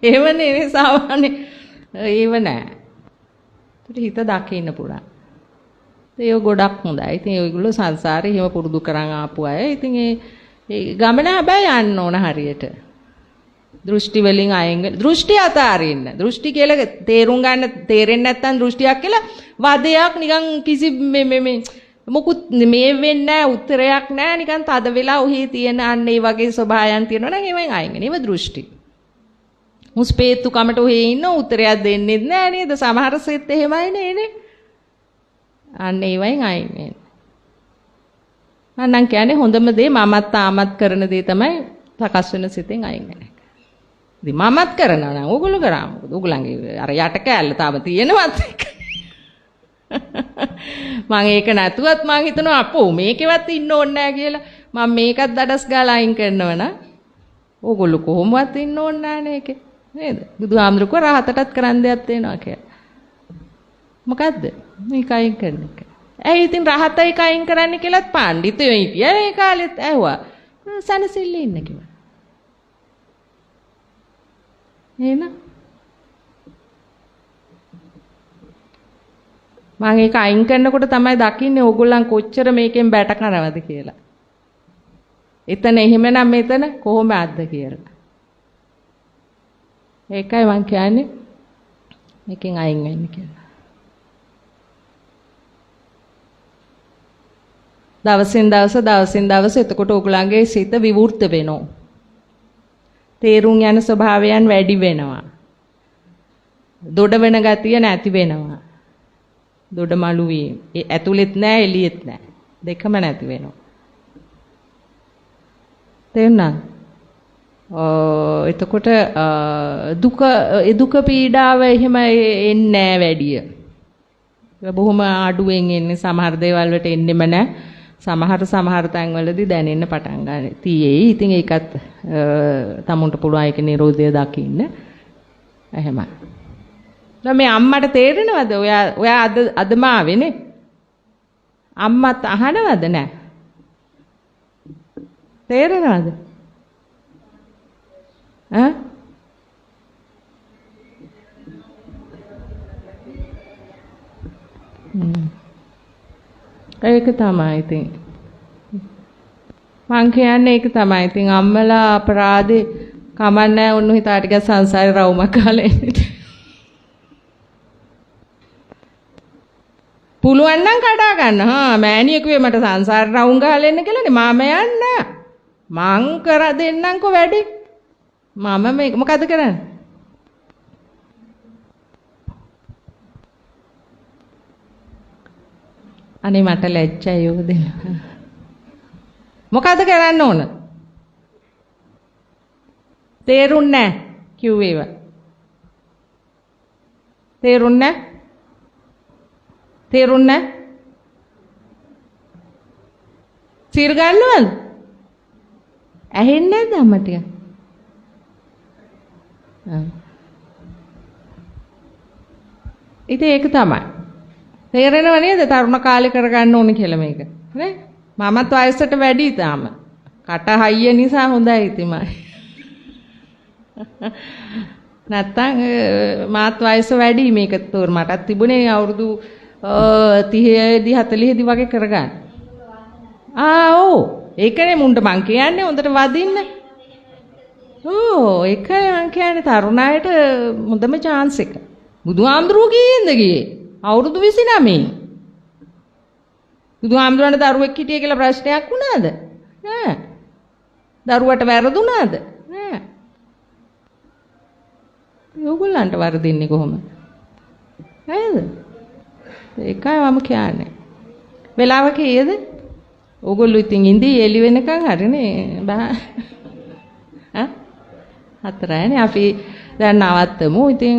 B: එහෙමනේ සාමාන්‍ය ඒව නෑ. හිත දකින්න පුළුවන්. ඒක ගොඩක් හොඳයි. ඉතින් ඒගොල්ලෝ සංසාරේ එහෙම පුරුදු කරන් ආපු අය. ඉතින් ඒ ගමන හැබැයි යන්න ඕන හරියට. දෘෂ්ටි වලින් අයින් දෘෂ්ටි අතාරින්න. දෘෂ්ටි කියලා තේරුම් ගන්න තේරෙන්නේ නැත්නම් දෘෂ්ටියක් කියලා වදයක් නිකන් කිසි මේ මොකුත් මේ වෙන්නේ නැහැ උත්තරයක් නැහැ නිකන් තද වෙලා ඔහි තියෙන අන්න ඒ වගේ ස්වභාවයන් තියෙනවා නම් ඒවෙන් අයින් වෙන. ඒව දෘෂ්ටි. මුස්පේත්තු කමට ඔහි ඉන්න උත්තරයක් දෙන්නේ නැහැ නේද? සමහර සෙත් එහෙමයි නේ. අන්න ඒවෙන් අයින් වෙන. මම කියන්නේ හොඳම දේ මමත් තාමත් කරන දේ තමයි සකස් වෙන සිතෙන් අයින් වෙන එක. ඉතින් මමත් කරනවා නම් ඕගොල්ලෝ කරා මොකද? ඕගොල්ලන්ගේ අර යට කෑල්ල තාම තියෙනවත් එක. මම ඒක නැතුවත් මම හිතනවා අපෝ මේකෙවත් ඉන්න ඕනේ නැහැ කියලා. මම මේකත් දඩස් ගාලා අයින් කරනවා නම් ඕගොල්ලෝ කොහොමවත් ඉන්න ඕනේ නැහැ නේකේ. නේද? බුදුහාමුදුරුවෝ රහතටත් කරන්න දෙයක් තියෙනවා කියලා. මොකද්ද? මේක අයින් කරන එක. ඇයි ඉතින් රහතයි කයින් කරන්න කියලාත් පඬිතුයෝ හිටියා ඒ කාලෙත් ඇහුවා. සනසිල්ල ඉන්න කිව්වා. එහෙනම් මම ඒක අයින් කරනකොට තමයි දකින්නේ ඕගොල්ලන් කොච්චර මේකෙන් බැට කරනවද කියලා. එතන එහෙමනම් මෙතන කොහොමද කියලා. ඒකයි මම කියන්නේ මේකෙන් අයින් වෙන්න කියලා. දවසින් දවස එතකොට ඕගොල්ලන්ගේ සිත විවෘත වෙනවා. තේරුම් යන ස්වභාවයන් වැඩි වෙනවා. දොඩ වෙන ගතිය නැති වෙනවා. දොඩ මළු වීම. ඒ ඇතුළෙත් නැහැ එළියෙත් නැහැ. දෙකම නැති වෙනවා. තේරුණා? එතකොට දුක පීඩාව එහෙම එන්නේ නැහැ වැඩිය. බොහොම අඩුවෙන් එන්නේ සමහර දේවල් වලට එන්නෙම නැහැ. සමහර තැන්වලදී දැනෙන්න පටන් ගන්න. තියෙයි. ඉතින් ඒකත් තමුන්ට පුළුවන් ඒක නිරෝධය දකින්න. එහෙමයි. දැන් මේ අම්මට තේරෙනවද? ඔයා අදම ආවේනේ. අම්මත් අහනවද නැහැ? තේරෙනවද? ඈ? ඒක තමයි ඉතින්. මං කියන්නේ ඒක තමයි. ඉතින් අම්මලා අපරාධේ කමන්නේ උන්නු හිතා ටික සංසාරේ රවුමක් කාලේ ඉන්නේ. පුළුවන් නම් කඩා ගන්න. මෑණිය කිව්වේ මට සංසාර රවුම් ගහලා එන්න කියලානේ. මම යන්න. මං කර දෙන්නම්කෝ වැඩි. මම මේක මොකද කරන්නේ? අනේ මට ලැජ්ජයි ඔය දෙන්න. මොකද කරන්න ඕන? තේරුන්නේ නැහැ කිව්වේව. තේරුන්නේ නැහැ? තේරුන්නේ නැහැ? සිර ගන්නවද? ඇහෙන්නේ නැද්ද අම්මට? ඉතින් ඒක තමයි. තේරෙනව නේද තරුණ කාලේ කරගන්න ඕනේ කියලා මේක නේ මමත් වයසට වැඩි තාම කට හයිය නිසා හොඳයි ඉතින් නැත්තම් මාත් වයස වැඩි මේක තෝර මටත් තිබුණේ අවුරුදු 30දී 40දී වගේ කරගන්න ඔව් ඒකනේ මුන්ට මං කියන්නේ හොඳට වදින්න ඒකයි මං කියන්නේ තරුණායට හොඳම chance එක බුදුහාමුදුරුවෝ කීයෙන්ද ගියේ අවුරුදු 29 බුදුහාමුදුරන්ට දරුවෙක් හිටියේ කියලා ප්‍රශ්නයක් වුණාද නෑ දරුවට වැරදුනාද නෑ ඕගොල්ලන්ට වරදින්නේ කොහොමද නේද ඒකයි මම කියන්නේ වෙලාව කීයද ඕගොල්ලෝ ඉතින් ඉඳී එළි වෙනකන් හරිනේ බෑ හතරයිනේ අපි දැන් නවත්තමු ඉතින්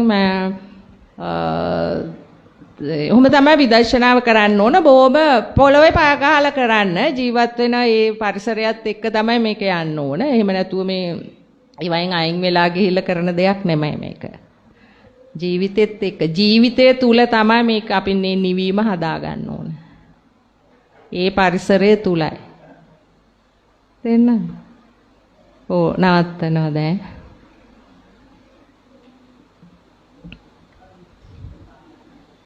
B: ඔහොම තමයි විදර්ශනාව කරන්න ඕන බොහොම පොළොවේ පය ගහලා කරන්න ජීවත් වෙන ඒ පරිසරයත් එක්ක තමයි මේක යන්න ඕන. එහෙම නැතුව මේ ඉවයින් අයින් වෙලා ගිහිල්ලා කරන දෙයක් නෙමෙයි මේක. ජීවිතෙත් එක්ක ජීවිතය තුල තමයි මේක අපි නිවීම හදා ගන්න ඕන. ඒ පරිසරය තුලයි. දෙන්න. නවත්තනවා දැන්.